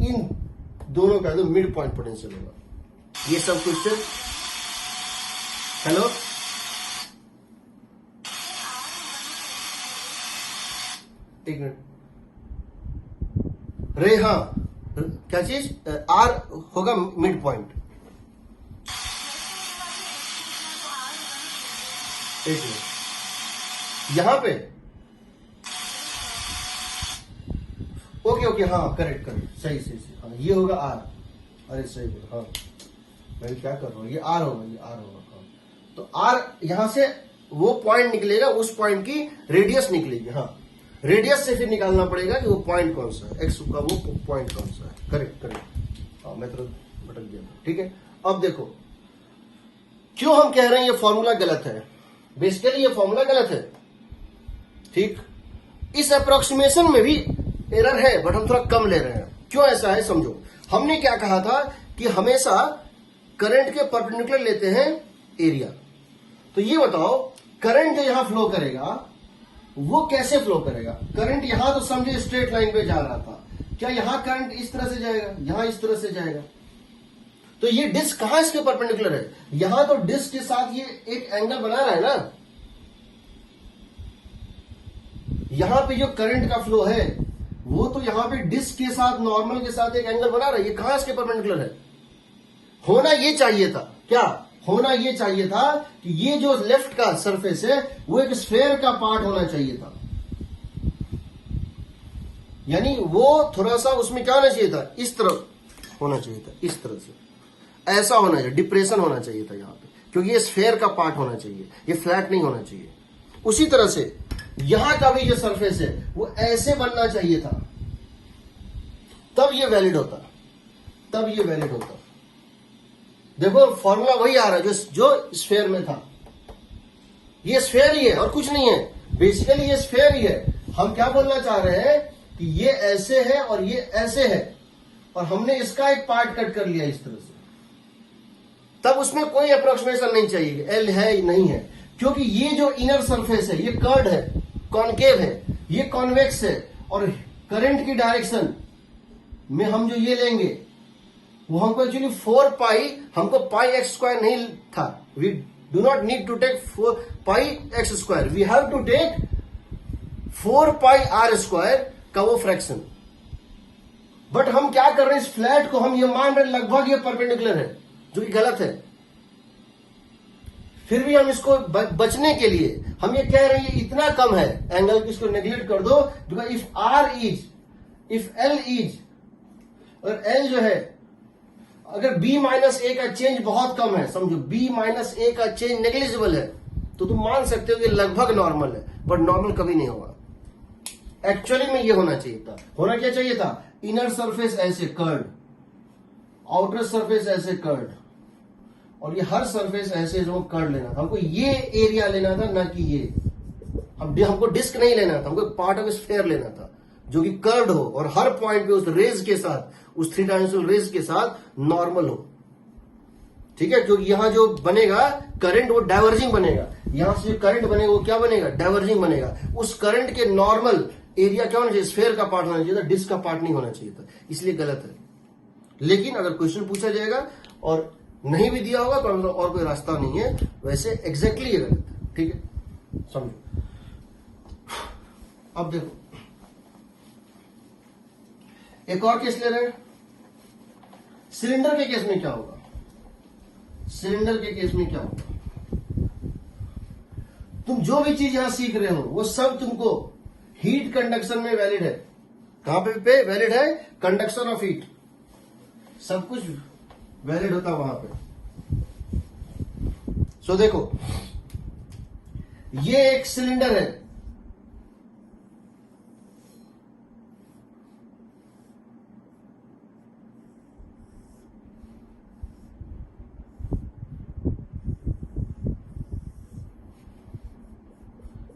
Speaker 1: इन दोनों का जो मिड पॉइंट पोटेंशियल होगा। ये सब क्वेश्चन, हेलो एक मिनट रे, हाँ क्या चीज, आर होगा मिड पॉइंट। एक मिनट यहां पे, ओके हाँ करेक्ट सही, हाँ ये होगा आर, अरे सही है, हाँ मैं क्या कर रहा हूं, ये आर होगा, हाँ। तो आर यहां से वो पॉइंट निकलेगा, उस पॉइंट की रेडियस निकलेगी, हाँ रेडियस से फिर निकालना पड़ेगा कि वो पॉइंट कौन सा है, एक्स का वो पॉइंट कौन सा है। करेक्ट, हाँ मैं तो भटक गया था, ठीक है। अब देखो क्यों हम कह रहे हैं ये फॉर्मूला गलत है। बेसिकली ये फॉर्मूला गलत है, ठीक। इस अप्रोक्सीमेशन में भी एरर है बट हम थोड़ा कम ले रहे हैं। क्यों ऐसा है समझो। हमने क्या कहा था कि हमेशा करंट के परपेंडिकुलर लेते हैं एरिया। तो ये बताओ करंट जो यहां फ्लो करेगा वो कैसे फ्लो करेगा। करंट यहां तो समझे स्ट्रेट लाइन पे जा रहा था, क्या यहां करंट इस तरह से जाएगा, यहां इस तरह से जाएगा। तो ये डिस्क कहां इसके परपेंडिकुलर है, यहां तो डिस्क के साथ ये एक एंगल बना रहा है ना। यहां पे जो करंट का फ्लो है वो तो यहां पे डिस्क के साथ, नॉर्मल के साथ एक एंगल बना रहा है। ये कहां इसके परपेंडिकुलर है। होना ये चाहिए था, क्या होना ये चाहिए था कि ये जो लेफ्ट का सरफेस है वो एक स्फेयर का पार्ट होना चाहिए था। यानी वो थोड़ा सा उसमें क्या होना चाहिए था, इस तरफ होना चाहिए था, इस तरह से ऐसा होना चाहिए, डिप्रेशन होना चाहिए था यहां पे, क्योंकि ये स्फेयर का पार्ट होना चाहिए, ये फ्लैट नहीं होना चाहिए। उसी तरह से यहां का भी जो सरफेस है वो ऐसे बनना चाहिए था, तब ये वैलिड होता, तब ये वैलिड होता। देखो फॉर्मूला वही आ रहा है जो स्फेयर में था। ये स्फेयर ही है और कुछ नहीं है, बेसिकली ये स्फेयर ही है। हम क्या बोलना चाह रहे हैं कि ये ऐसे है और ये ऐसे है, और हमने इसका एक पार्ट कट कर लिया इस तरह से, तब उसमें कोई अप्रोक्सीमेशन नहीं चाहिए एल है नहीं है, क्योंकि ये जो इनर सरफेस है ये कर्ड है, कॉनकेव है, ये कॉन्वेक्स है, और करंट की डायरेक्शन में हम जो ये लेंगे वो हमको एक्चुअली 4 पाई, हमको पाई एक्स स्क्वायर नहीं था। We do not need to take 4 pi x square, we have to take 4 pi are square का वो फ्रैक्शन। बट हम क्या कर रहे हैं, इस फ्लैट को हम ये मान रहे लगभग ये परपेंडिकुलर है, जो कि गलत है। फिर भी हम इसको बचने के लिए हम ये कह रहे हैं ये इतना कम है एंगल की, इसको नेग्लेक्ट कर दो। Because if R is, if L is, और एल जो है अगर b माइनस ए का चेंज बहुत कम है, समझो b माइनस ए का चेंज नेग्लिजिबल है, तो तुम मान सकते हो कि लगभग नॉर्मल है, बट नॉर्मल कभी नहीं होगा। एक्चुअली में ये होना चाहिए था, होना क्या चाहिए था, इनर सरफेस ऐसे कर्ड, आउटर सरफेस ऐसे कर्ड, और ये हर सरफेस ऐसे जो कर्ड लेना था। हमको ये एरिया लेना था, ना कि ये, हमको डिस्क नहीं लेना था, हमको पार्ट ऑफ स्फेयर लेना था जो कि कर्ड हो और हर पॉइंट पे उस रेज के साथ, उस 3 डायमेंशनल रेज के साथ नॉर्मल हो, ठीक है। क्योंकि यहां जो बनेगा करंट वो डाइवर्जिंग बनेगा, यहां से जो करंट बनेगा वो क्या बनेगा, डाइवर्जिंग बनेगा। उस करंट के नॉर्मल एरिया क्या होना चाहिए, स्फेयर का पार्ट होना चाहिए था, डिस्क का पार्ट नहीं होना चाहिए था, इसलिए गलत है। लेकिन अगर क्वेश्चन पूछा जाएगा और नहीं भी दिया होगा तो और कोई रास्ता नहीं है, वैसे एग्जैक्टली ये गलत है, ठीक है, समझो। अब देखो एक और केस ले रहे हैं, सिलेंडर के केस में क्या होगा। सिलेंडर के केस में क्या होगा, तुम जो भी चीज यहां सीख रहे हो वो सब तुमको हीट कंडक्शन में वैलिड है। कहां पे वैलिड है? कंडक्शन ऑफ हीट, सब कुछ वैलिड होता वहां पे। सो देखो, ये एक सिलेंडर है,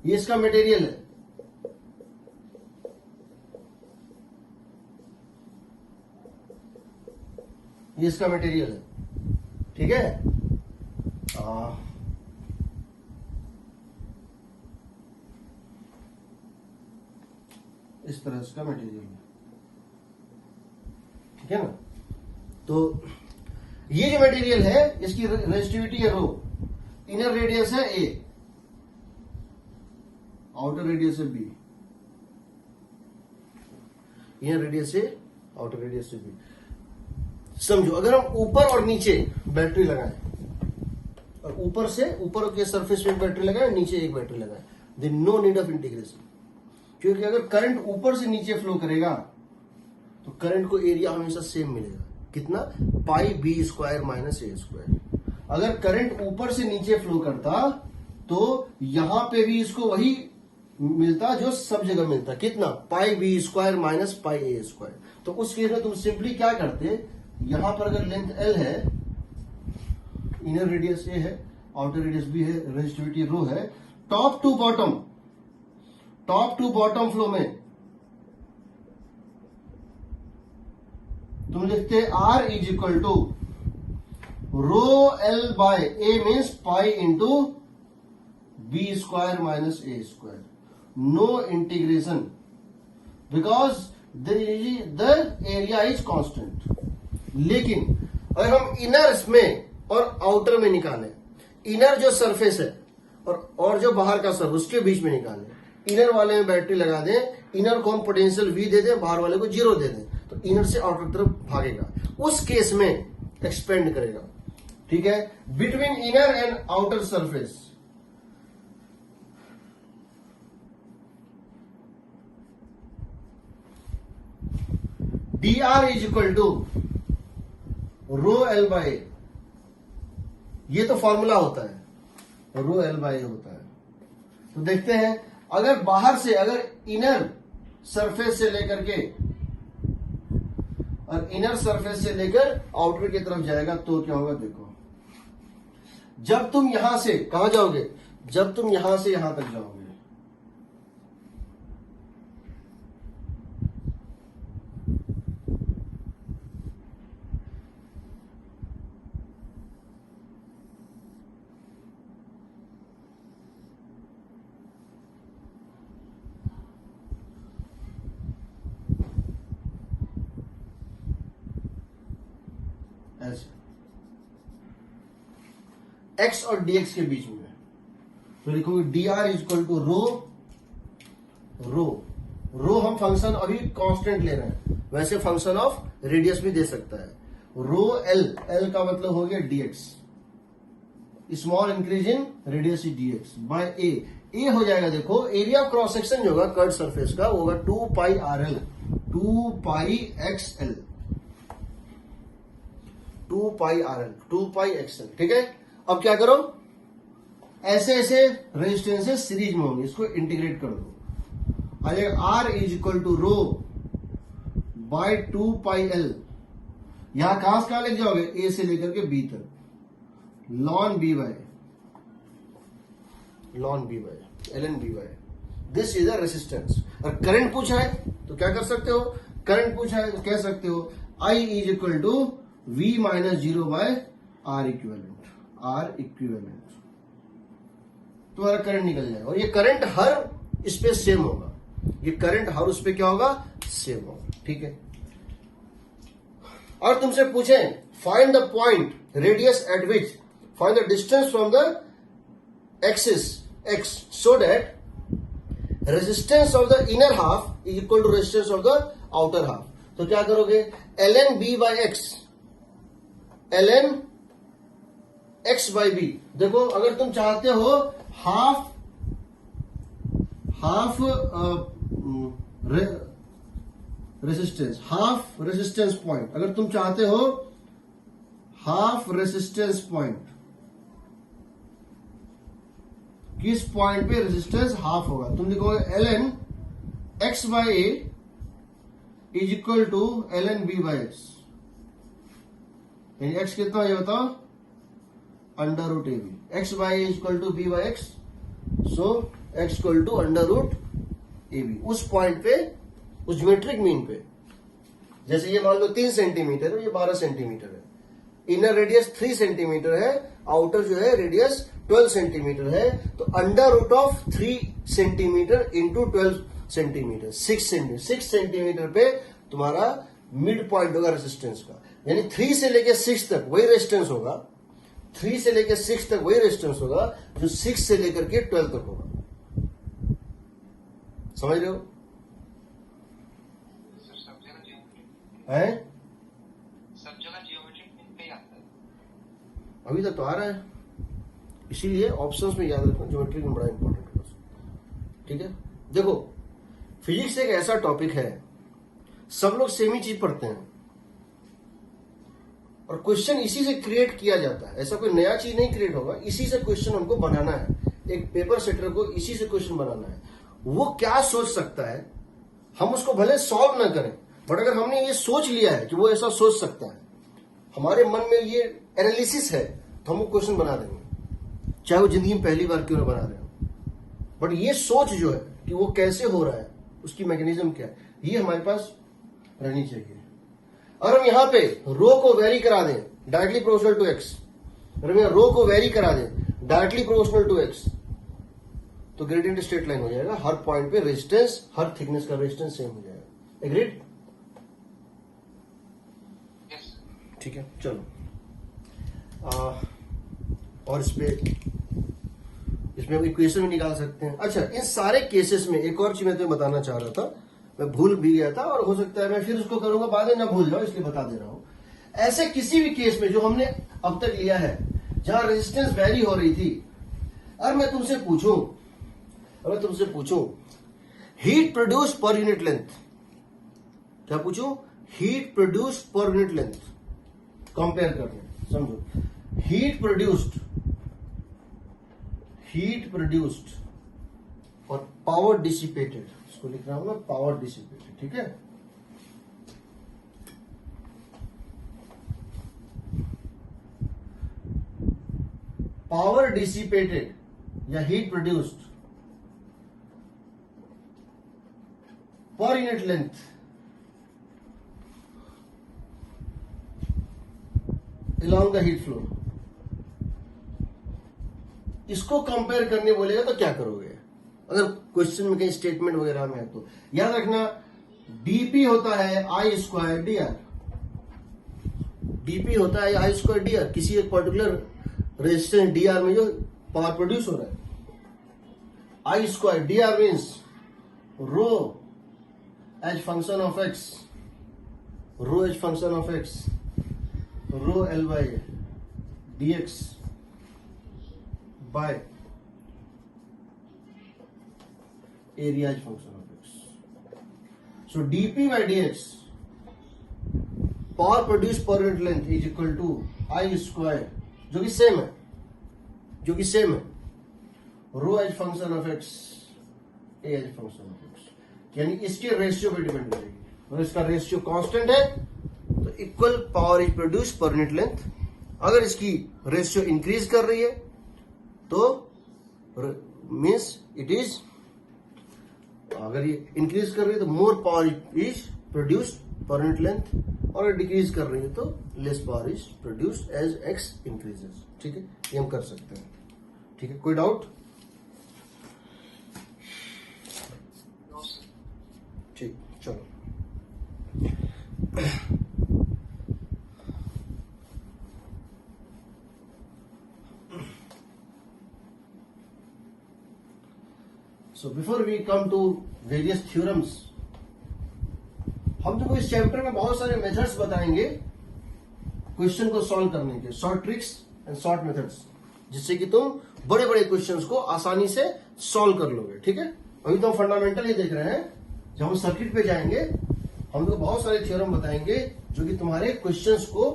Speaker 1: ये इसका मटेरियल है। ये इसका मटेरियल है, ठीक है। इस तरह इसका मटेरियल है, ठीक है ना। तो ये जो मटेरियल है इसकी रेजिस्टिविटी है रो, इनर रेडियस है ए, आउटर रेडियस है बी, इनर रेडियस से आउटर रेडियस से बी। समझो, अगर हम ऊपर और नीचे बैटरी लगाएं और ऊपर के सरफेस में एक बैटरी लगाएं, नीचे एक बैटरी लगाएं, then no need of integration. क्योंकि अगर करंट ऊपर से नीचे फ्लो करेगा तो करंट को एरिया हमेशा सेम मिलेगा। कितना? पाई b square minus A square. अगर करंट ऊपर से नीचे फ्लो करता तो यहां पे भी इसको वही मिलता जो सब जगह मिलता। कितना? पाई b square minus pi a square. तो उस केस में तुम सिंपली क्या करते, यहां पर अगर लेंथ एल है, इनर रेडियस ए है, आउटर रेडियस बी है, रेजिस्टिविटी रो है, टॉप टू बॉटम फ्लो में तुम लिखते R is equal to rho L by A means pi into B square minus A square. No integration because the area is constant. लेकिन अगर हम inner में और आउटर में निकालें, इनर जो सरफेस है और जो बाहर का सरफेस उसके बीच में निकालें, इनर वाले में बैटरी लगा दें, इनर को हम पोटेंशियल V दे दें, बाहर वाले को 0 दे दें, तो इनर से आउटर तरफ भागेगा, उस केस में एक्सपेंड करेगा। ठीक है, between inner and outer surface dr is equal to rho L by, ये तो फॉर्मूला होता है, रो एल बाय होता है। तो देखते हैं, अगर बाहर से, अगर इनर सरफेस से लेकर के और इनर सरफेस से लेकर आउटर की तरफ जाएगा तो क्या होगा। देखो, जब तुम यहां से कहां जाओगे, जब तुम यहां से यहां तक जाओगे, एक्स और dx के बीच में, तो लिखोगे dr इज इक्वल टू रो हम फंक्शन अभी कांस्टेंट ले रहे हैं, वैसे फंक्शन ऑफ रेडियस भी दे सकता है। रो एल का मतलब हो गया dx, small increase in radius is dx by a हो जाएगा। देखो, एरिया ऑफ क्रॉस सेक्शन जो होगा कर्व सरफेस का वो होगा 2 पाई RL 2 पाई XL 2 पाई RL 2 पाई XL। ठीक है, अब क्या करो, ऐसे ऐसे रेजिस्टेंसेस सीरीज में होंगे, इसको इंटीग्रेट कर दो। आ जाएगा R is equal to rho by 2 pi L। यहां कहां से कहां लेके जाओगे, ए से लेकर के बी तक, ln B by ln B by. This is a resistance. और करंट पूछा है तो क्या कर सकते हो, करंट पूछा है तो कह सकते हो I is equal to V minus 0 by R equivalent तुम्हारा करंट निकल जाएगा। और ये करंट हर इस पे सेम होगा, ये करंट हर उस पे क्या होगा, सेम होगा। ठीक है, और तुमसे पूछे find the point radius at which find the distance from the axis x so that resistance of the inner half is equal to resistance of the outer half. तो क्या करोगे, ln b by x ln x by B. देखो, अगर तुम चाहते हो half half resistance, half resistance point. अगर तुम चाहते हो हाफ रेसिस्टेंस पॉइंट, किस पॉइंट पे रेजिस्टेंस हाफ होगा, तुम लिखोगे L N x by A is equal to L N B by x. यानी एक्स कितना है ये बताओ, under root A B. X by A is equal to B by x, so x equal to under root A B. उस point पे, उस geometric mean पे, जैसे ये मान लो 3 सेंटीमीटर है, ये 12 सेंटीमीटर है, इनर रेडियस 3 सेंटीमीटर है, आउटर जो है रेडियस 12 सेंटीमीटर है, तो under root of 3 centimetre into 12 centimetre 6 centimetre पे तुम्हारा मिड पॉइंट होगा रेजिस्टेंस का। यानी 3 से लेके 6 तक वही रेजिस्टेंस होगा, 3 से लेके 6 तक वही रेजिस्टेंस होगा जो 6 से लेकर के 12 तक होगा। समझ रहे हो? है
Speaker 2: सब जगह जियोमेट्रिक मीन पे ही आता है।
Speaker 1: अभी तक तो आ रहा है, इसीलिए ऑप्शंस में याद रखना ज्योमेट्रिक में बड़ा इंपॉर्टेंट है। ठीक है, देखो फिजिक्स एक ऐसा टॉपिक है, सब लोग सेम ही चीज पढ़ते हैं और क्वेश्चन इसी से क्रिएट किया जाता है। ऐसा कोई नया चीज नहीं क्रिएट होगा, इसी से क्वेश्चन हमको बनाना है। एक पेपर सेटर को इसी से क्वेश्चन बनाना है। वो क्या सोच सकता है, हम उसको भले सॉल्व ना करें, बट अगर हमने ये सोच लिया है कि वो ऐसा सोच सकता है, हमारे मन में ये एनालिसिस है, तो हम वो क्वेश्चन बना देंगे, चाहे वो जिंदगी में पहली बार क्यों ना बना रहे हो। बट ये सोच जो है कि वो कैसे हो रहा है, उसकी मैकेनिज्म क्या है, ये हमारे पास रहनी चाहिए। और हम यहां पे रो को वेरी करा दें डायरेक्टली प्रोपोर्शनल टू एक्स, अगर हम रो को वेरी करा दें डायरेक्टली प्रोपोर्शनल टू एक्स, तो ग्रेडियंट स्ट्रेट लाइन हो जाएगा। हर पॉइंट पे रेजिस्टेंस, हर थिकनेस का रेजिस्टेंस सेम हो जाएगा। एग्रीड? ठीक है, चलो और इसमें इक्वेशन भी निकाल सकते हैं। अच्छा, इन सारे केसेस में एक और चीज मैं तुम्हें बताना चाह रहा था, मैं भूल भी गया था और हो सकता है मैं फिर उसको करूंगा बाद में, ना भूल जाओ इसलिए बता दे रहा हूं। ऐसे किसी भी केस में जो हमने अब तक लिया है जहां रेजिस्टेंस वैरी हो रही थी, और मैं तुमसे पूछूं heat produce per unit length, क्या पूछूं? Heat produce per unit length compare करने, समझो। हीट प्रोड्यूस्ड और पावर डिसिपेटेड, इसको लिख रहा हूं मैं, पावर डिसिपेटेड। ठीक है, पावर डिसिपेटेड या heat produced per unit length along the heat flow, इसको कंपेयर करने बोलेगा तो क्या करोगे? अगर क्वेश्चन में कहीं स्टेटमेंट वगैरह में है तो याद रखना, डीपी होता है I square d are. DP होता है आई स्क्वायर डी आर, किसी एक पर्टिकुलर रेजिस्टेंस डी आर में जो पावर प्रोड्यूस हो रहा है। I square d r means rho as function of x, rho as function of x, rho L by d x by area as function of x. So dp by d x, power produce per unit length is equal to I square, जो कि same है, rho as function of x, a as function of x. यानी इसके ratio पे depend करेगी, और इसका ratio constant है तो equal power is produce per unit length. अगर इसकी रेशियो इंक्रीज कर रही है तो मीन्स इट इज, अगर ये इंक्रीज कर रही है तो more power is produced per unit length, और अगर डिक्रीज कर रही है तो less power is produced as x increases. ठीक है, ये हम कर सकते हैं। ठीक है, कोई डाउट? ठीक, चलो। So before we come to various theorems, हम तुमको इस चैप्टर में बहुत सारे मेथड्स बताएंगे क्वेश्चन को सॉल्व करने के, short tricks and short methods, जिससे कि तुम बड़े बड़े क्वेश्चंस को आसानी से सॉल्व कर लोगे। ठीक है, अभी तो हम फंडामेंटल ही देख रहे हैं। जब हम सर्किट पे जाएंगे हम तो बहुत सारे थ्योरम बताएंगे जो कि तुम्हारे क्वेश्चंस को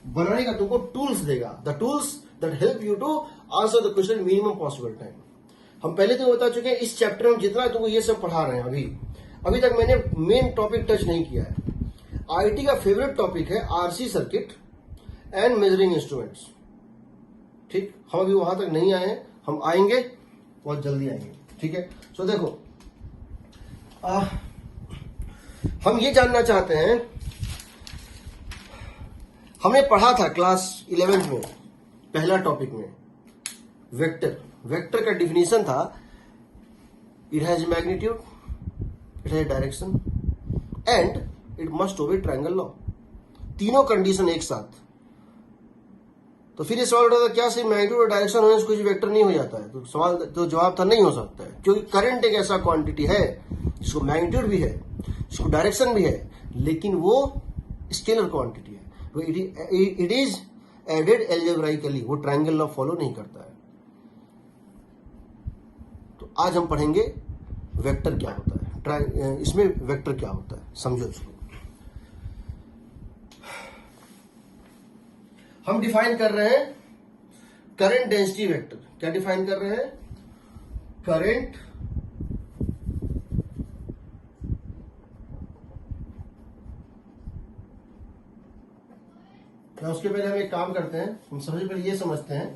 Speaker 1: बनाने का तुमको टूल्स देगा, the tools that help you to answer the question minimum possible time. हम पहले तो बता चुके हैं इस चैप्टर में जितना तुमको ये सब पढ़ा रहे हैं अभी तक मैंने मेन टॉपिक टच नहीं किया है। आईटी का फेवरेट टॉपिक है RC circuit and measuring instruments. ठीक, हम अभी वहां तक नहीं आए हैं, हम आएंगे बहुत जल्दी आएंगे। ठीक है, सो देखो हम ये जानना चाहते हैं, हमने पढ़ा था क्लास 11th में पहला टॉपिक में वेक्टर। वेक्टर का डिफिनीशन था it has magnitude, it has direction and it must ओबे ट्रायंगल लॉ। तीनों कंडीशन एक साथ। तो फिर ये सवाल उठा था क्या सिर्फ मैग्नीट्यूड और डायरेक्शन होने से कुछ वेक्टर नहीं हो जाता है? तो सवाल तो जवाब था नहीं हो सकता है, क्योंकि करंट एक ऐसा क्वांटिटी है जिसको मैग्नीट्यूड भी है, जिसको डायरेक्शन भी है, लेकिन वो स्केलर क्वांटिटी है। इट इज एडेड एल्जेब्राइकली, वो ट्रायंगल लॉ फॉलो नहीं करता है। तो आज हम पढ़ेंगे वेक्टर क्या होता है, इसमें वेक्टर क्या होता है, समझो इसको। हम डिफाइन कर रहे हैं करंट डेंसिटी वेक्टर। क्या डिफाइन कर रहे हैं? करंट या उसके पहले हम एक काम करते हैं, हम सबसे पहले ये समझते हैं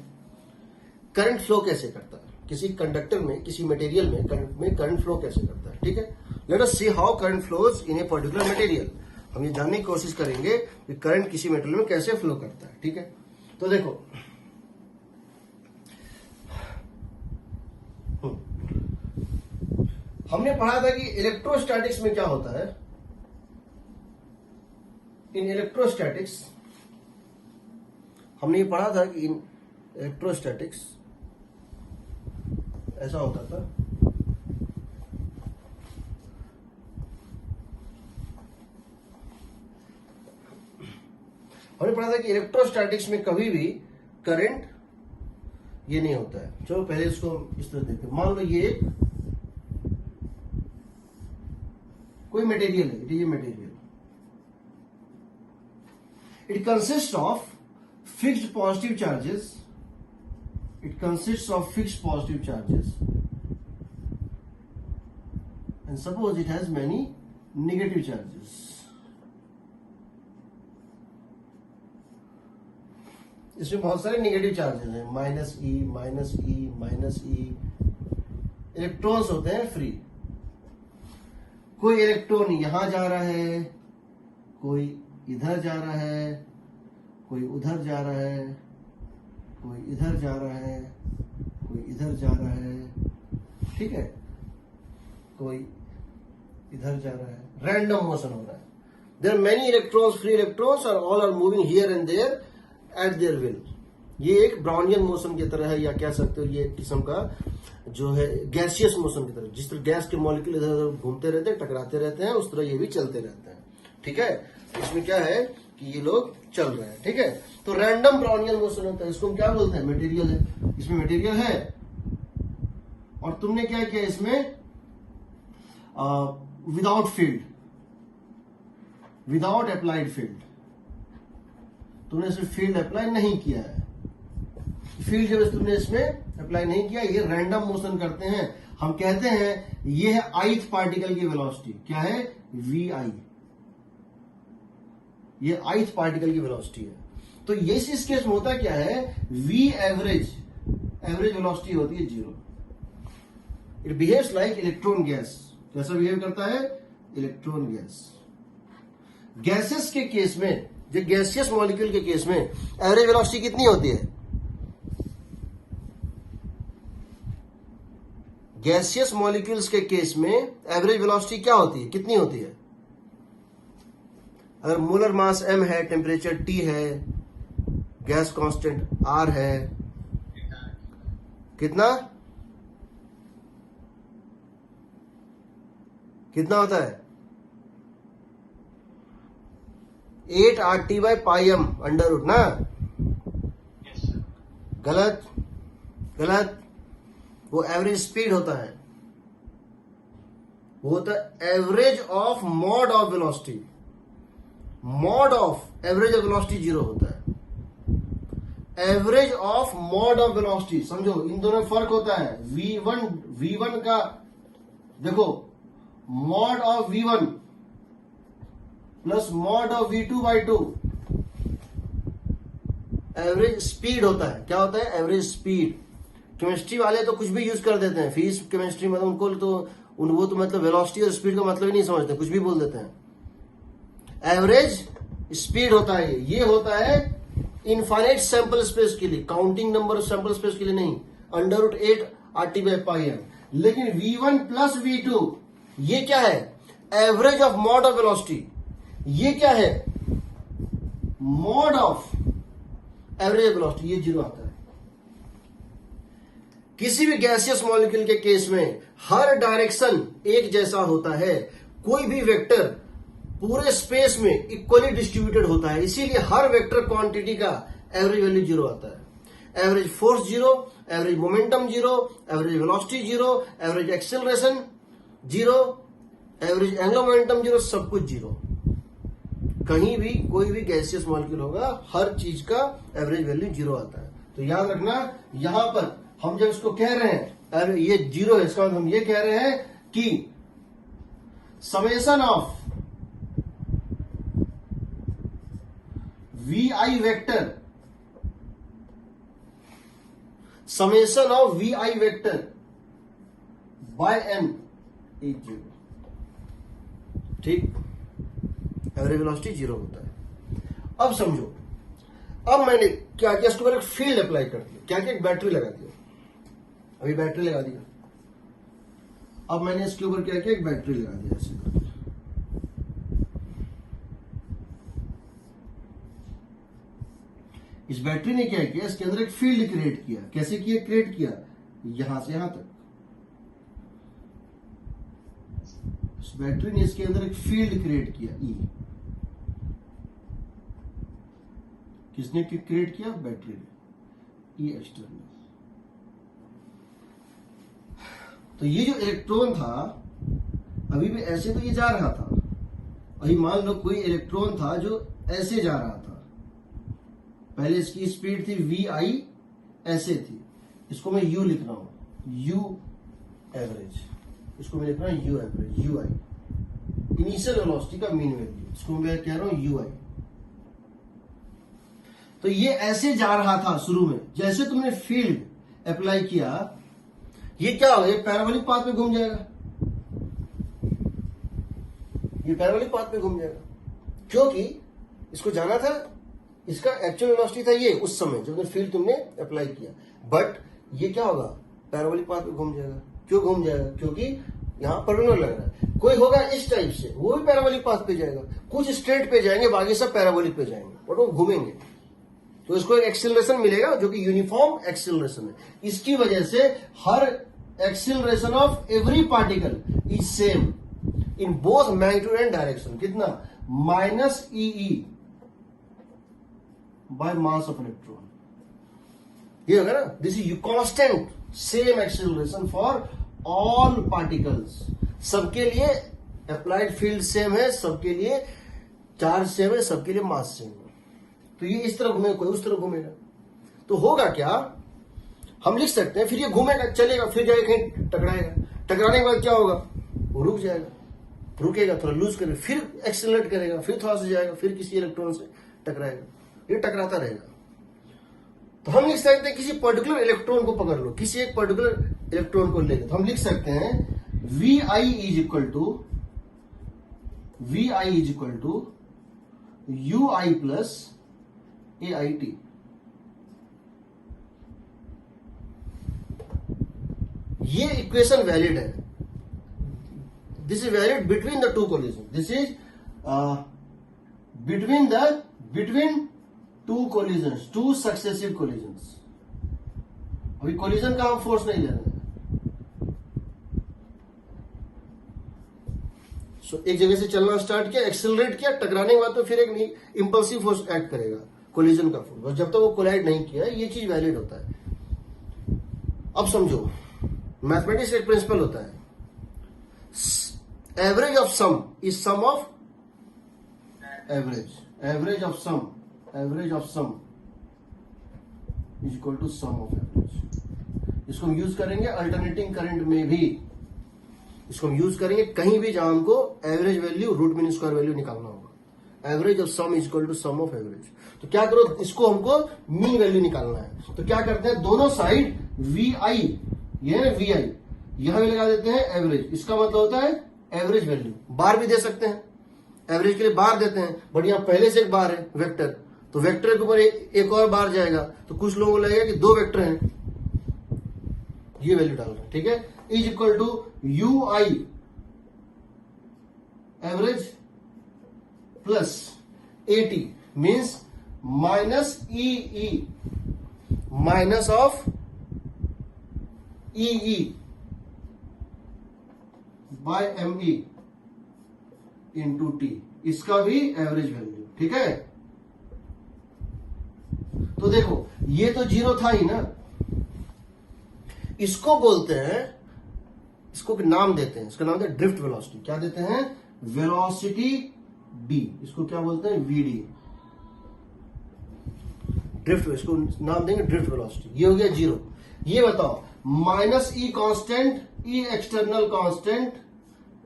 Speaker 1: करंट फ्लो कैसे करता है, किसी कंडक्टर में, किसी मटेरियल में करंट फ्लो कैसे करता है। ठीक है, let us see how current flows in a particular material. हम ये जानने की कोशिश करेंगे कि करंट किसी मटेरियल में कैसे फ्लो करता है। ठीक है, तो देखो हमने पढ़ा था कि इलेक्ट्रोस्टैटिक्स में क्या होता है। इन इलेक्ट्रोस्टैटिक्स हमने ये पढ़ा था कि इन इलेक्ट्रोस्टैटिक्स ऐसा होता था, हमने पढ़ा था कि इलेक्ट्रोस्टैटिक्स में कभी भी करंट ये नहीं होता है। चलो पहले इसको इस तरह देखते हैं। मान लो ये कोई मटेरियल है, ये material, it consist of fixed positive charges, it consists of fixed positive charges and suppose it has many negative charges. इसमें बहुत सारे नेगेटिव चार्जेस हैं, minus E, minus E, minus ई। इलेक्ट्रॉन्स होते हैं फ्री। कोई इलेक्ट्रॉन यहां जा रहा है, कोई इधर जा रहा है, कोई उधर जा रहा है, कोई इधर जा रहा है, कोई इधर जा रहा है। ठीक है, कोई इधर जा रहा है, रैंडम मोशन हो रहा है। There are many electrons, free electrons और all are moving here and there at their will. ये एक ब्राउनियन मोशन की तरह है, या कह सकते हो ये एक किस्म का जो है गैसियस मोशन की तरह। जिस तरह गैस के मॉलिक्यूल इधर उधर घूमते रहते हैं, टकराते रहते हैं, उस तरह ये भी चलते रहते हैं। ठीक है, इसमें क्या है कि ये लोग चल रहे हैं। ठीक है, तो रैंडम ब्राउनियन मोशन होता है, इसको हम क्या बोलते हैं? मटेरियल है। इसमें मटेरियल है और तुमने क्या किया इसमें without field, without applied field, तुमने इसमें फील्ड अप्लाई नहीं किया है। फील्ड जब तुमने इसमें अप्लाई नहीं किया, ये रैंडम मोशन करते हैं। हम कहते हैं ये है ith पार्टिकल की वेलोसिटी। क्या है? वी आई। ये ith पार्टिकल की वेलोसिटी है। तो ये इस केस में होता क्या है? वी एवरेज, एवरेज वेलोसिटी होती है 0। It behaves like electron gas. कैसा बिहेव करता है? Electron gas. गैसेस के केस में, जो गैसियस मॉलिक्यूल के केस में एवरेज वेलोसिटी कितनी होती है? गैसियस मॉलिक्यूल्स के केस में एवरेज वेलोसिटी क्या होती है, कितनी होती है? अगर मोलर मास m है, टेम्परेचर T है, गैस कांस्टेंट R है, कितना कितना होता है? 8 RT/πm अंडर रूट ना। गलत, गलत। वो एवरेज स्पीड होता है। वो होता है average of mod of velocity. Mod of average of velocity 0 होता है। Average of mod of velocity, समझो इन दोनों में फर्क होता है। V1 का देखो, mod of V1 plus mod of V2/2 average speed होता है। क्या होता है? Average speed. केमिस्ट्री वाले तो कुछ भी यूज कर देते हैं, फिजिक्स केमिस्ट्री मतलब उनको तो वो तो मतलब वेलोसिटी और स्पीड का मतलब ही नहीं समझते, कुछ भी बोल देते हैं। एवरेज स्पीड होता है ये होता है इनफाइनाइट सैंपल स्पेस के लिए, काउंटिंग नंबर सैंपल स्पेस के लिए नहीं, √8 RT/πm। लेकिन V1 प्लस V2 ये क्या है? Average of mod of velocity. ये क्या है? Mod of average velocity. ये 0 आता है। किसी भी गैसियस मॉलिक्यूल के केस में हर डायरेक्शन एक जैसा होता है। कोई भी वेक्टर पूरे स्पेस में इक्वली डिस्ट्रीब्यूटेड होता है, इसीलिए हर वेक्टर क्वांटिटी का एवरेज वैल्यू 0 आता है। Average force 0, average momentum 0, average velocity 0, average acceleration 0, average angular momentum 0, सब कुछ 0। कहीं भी कोई भी गैसियस मॉलिक्यूल होगा, हर चीज का एवरेज वैल्यू 0 आता है। तो याद रखना, यहां पर हम जब इसको कह रहे हैं अरे ये 0 है, इसका मतलब हम ये कह रहे हैं कि summation of VI vector, summation of VI vector by n is 0। ठीक, एवरेज वेलोसिटी 0 होता है। अब समझो, अब मैंने क्या किया, इसके ऊपर एक फील्ड अप्लाई कर दिया। क्या किया? एक बैटरी लगा दिया। अभी बैटरी लगा दिया। अब मैंने इसके ऊपर क्या किया? एक बैटरी लगा दिया ऐसे करके। इस बैटरी ने क्या किया? इसके अंदर एक फील्ड क्रिएट किया। कैसे किया? क्रिएट किया यहां से यहां तक। इस बैटरी ने इसके अंदर एक फील्ड क्रिएट किया E। किसने क्रिएट किया? बैटरी ने, E एक्सटर्नल। तो ये जो इलेक्ट्रॉन था, अभी भी ऐसे तो ये जा रहा था। अभी मान लो कोई इलेक्ट्रॉन था जो ऐसे जा रहा था। पहले इसकी स्पीड थी VI, ऐसे थी। इसको मैं U लिख रहा हूं, U एवरेज। इसको मैं लिख रहा हूं U average, UI initial velocity का मीन वैल्यू। इसको मैं कह रहा हूं UI। तो ये ऐसे जा रहा था शुरू में। जैसे तुमने फील्ड अप्लाई किया, ये क्या होगा? ये पैराबोलिक पाथ पे घूम जाएगा। ये पैराबोलिक पाथ पे घूम जाएगा, क्योंकि इसको जाना था, इसका एक्चुअल वेलोसिटी था ये उस समय जब फील्ड तुमने अप्लाई किया। बट ये क्या होगा? पैराबोलिक पाथ पे घूम जाएगा। क्यों घूम जाएगा? क्योंकि यहां परपेंडिकुलर लग रहा है। कोई होगा इस टाइप से, वो भी पैराबोलिक पाथ पे जाएगा। कुछ स्ट्रेट पे जाएंगे, बाकी सब पैराबोलिक पे जाएंगे, और वो घूमेंगे। तो इसको एक एक्सेलरेशन मिलेगा जो कि यूनिफॉर्म एक्सेलरेशन है। इसकी वजह से हर acceleration of every particle is same in both magnitude and direction. कितना? -EE by mass of electron. ये होगा ना, this is constant same acceleration for all particles. सबके लिए अप्लाइड फील्ड सेम है, सबके लिए चार्ज सेम है, सबके लिए मास सेम है। तो ये इस तरह घूमेगा, कोई उस तरह घूमेगा। तो होगा क्या? हम लिख सकते हैं, फिर ये घूमेगा, चलेगा, फिर जाएगा कहीं टकराएगा। टकराने के बाद क्या होगा? वो रुक जाएगा, रुकेगा, थोड़ा लूज करेगा, फिर एक्सेलरेट करेगा, फिर थोड़ा सा जाएगा, फिर किसी इलेक्ट्रॉन से टकराएगा। ये टकराता रहेगा। तो हम लिख सकते हैं, किसी पर्टिकुलर इलेक्ट्रॉन को पकड़ लो, किसी एक पर्टिकुलर इलेक्ट्रॉन को लेकर, तो हम लिख सकते हैं VI is equal to UI plus AIT। ये इक्वेशन वैलिड है। This is valid between the two collision. This is between two collisions, two successive collisions. अभी कोलिजन का हम फोर्स नहीं ले रहे हैं। एक जगह से चलना स्टार्ट किया, एक्सेलरेट किया, टकराने के बाद तो फिर एक इंपल्सिव फोर्स एक्ट करेगा, कोलिजन का फोर्स। और जब तक वो कोलाइड नहीं किया, ये चीज वैलिड होता है। अब समझो, मैथमेटिक्स एक प्रिंसिपल होता है, average of sum is sum of average, average of sum, average of sum is equal to sum of average. इसको हम यूज करेंगे अल्टरनेटिंग करंट में भी, इसको हम यूज करेंगे कहीं भी जहां हमको average value root mean square value निकालना होगा। Average of sum is equal to sum of average. तो क्या करो, इसको हमको मीन वैल्यू निकालना है। तो क्या करते हैं, दोनों साइड वी आई, ये है वी आई, यहां भी लगा देते हैं एवरेज। इसका मतलब होता है एवरेज वैल्यू। बार भी दे सकते हैं, एवरेज के लिए बार देते हैं, बट यहां पहले से एक बार है वेक्टर, तो वेक्टर के ऊपर एक और बार जाएगा, तो कुछ लोगों को लगेगा कि दो वेक्टर हैं, ये वैल्यू डाल रहे हैं, ठीक है। Is equal to U I average plus A T means minus E minus of E by M E into T, इसका भी एवरेज वैल्यू, ठीक है। तो देखो ये तो जीरो था ही ना, इसको बोलते हैं, इसको नाम देते हैं, इसका नाम है ड्रिफ्ट वेलोसिटी। क्या देते हैं, वेलोसिटी डी, इसको क्या बोलते हैं, वीडी, ड्रिफ्ट, इसको नाम देंगे ड्रिफ्ट वेलोसिटी। ये हो गया जीरो। ये बताओ minus e constant, e external constant,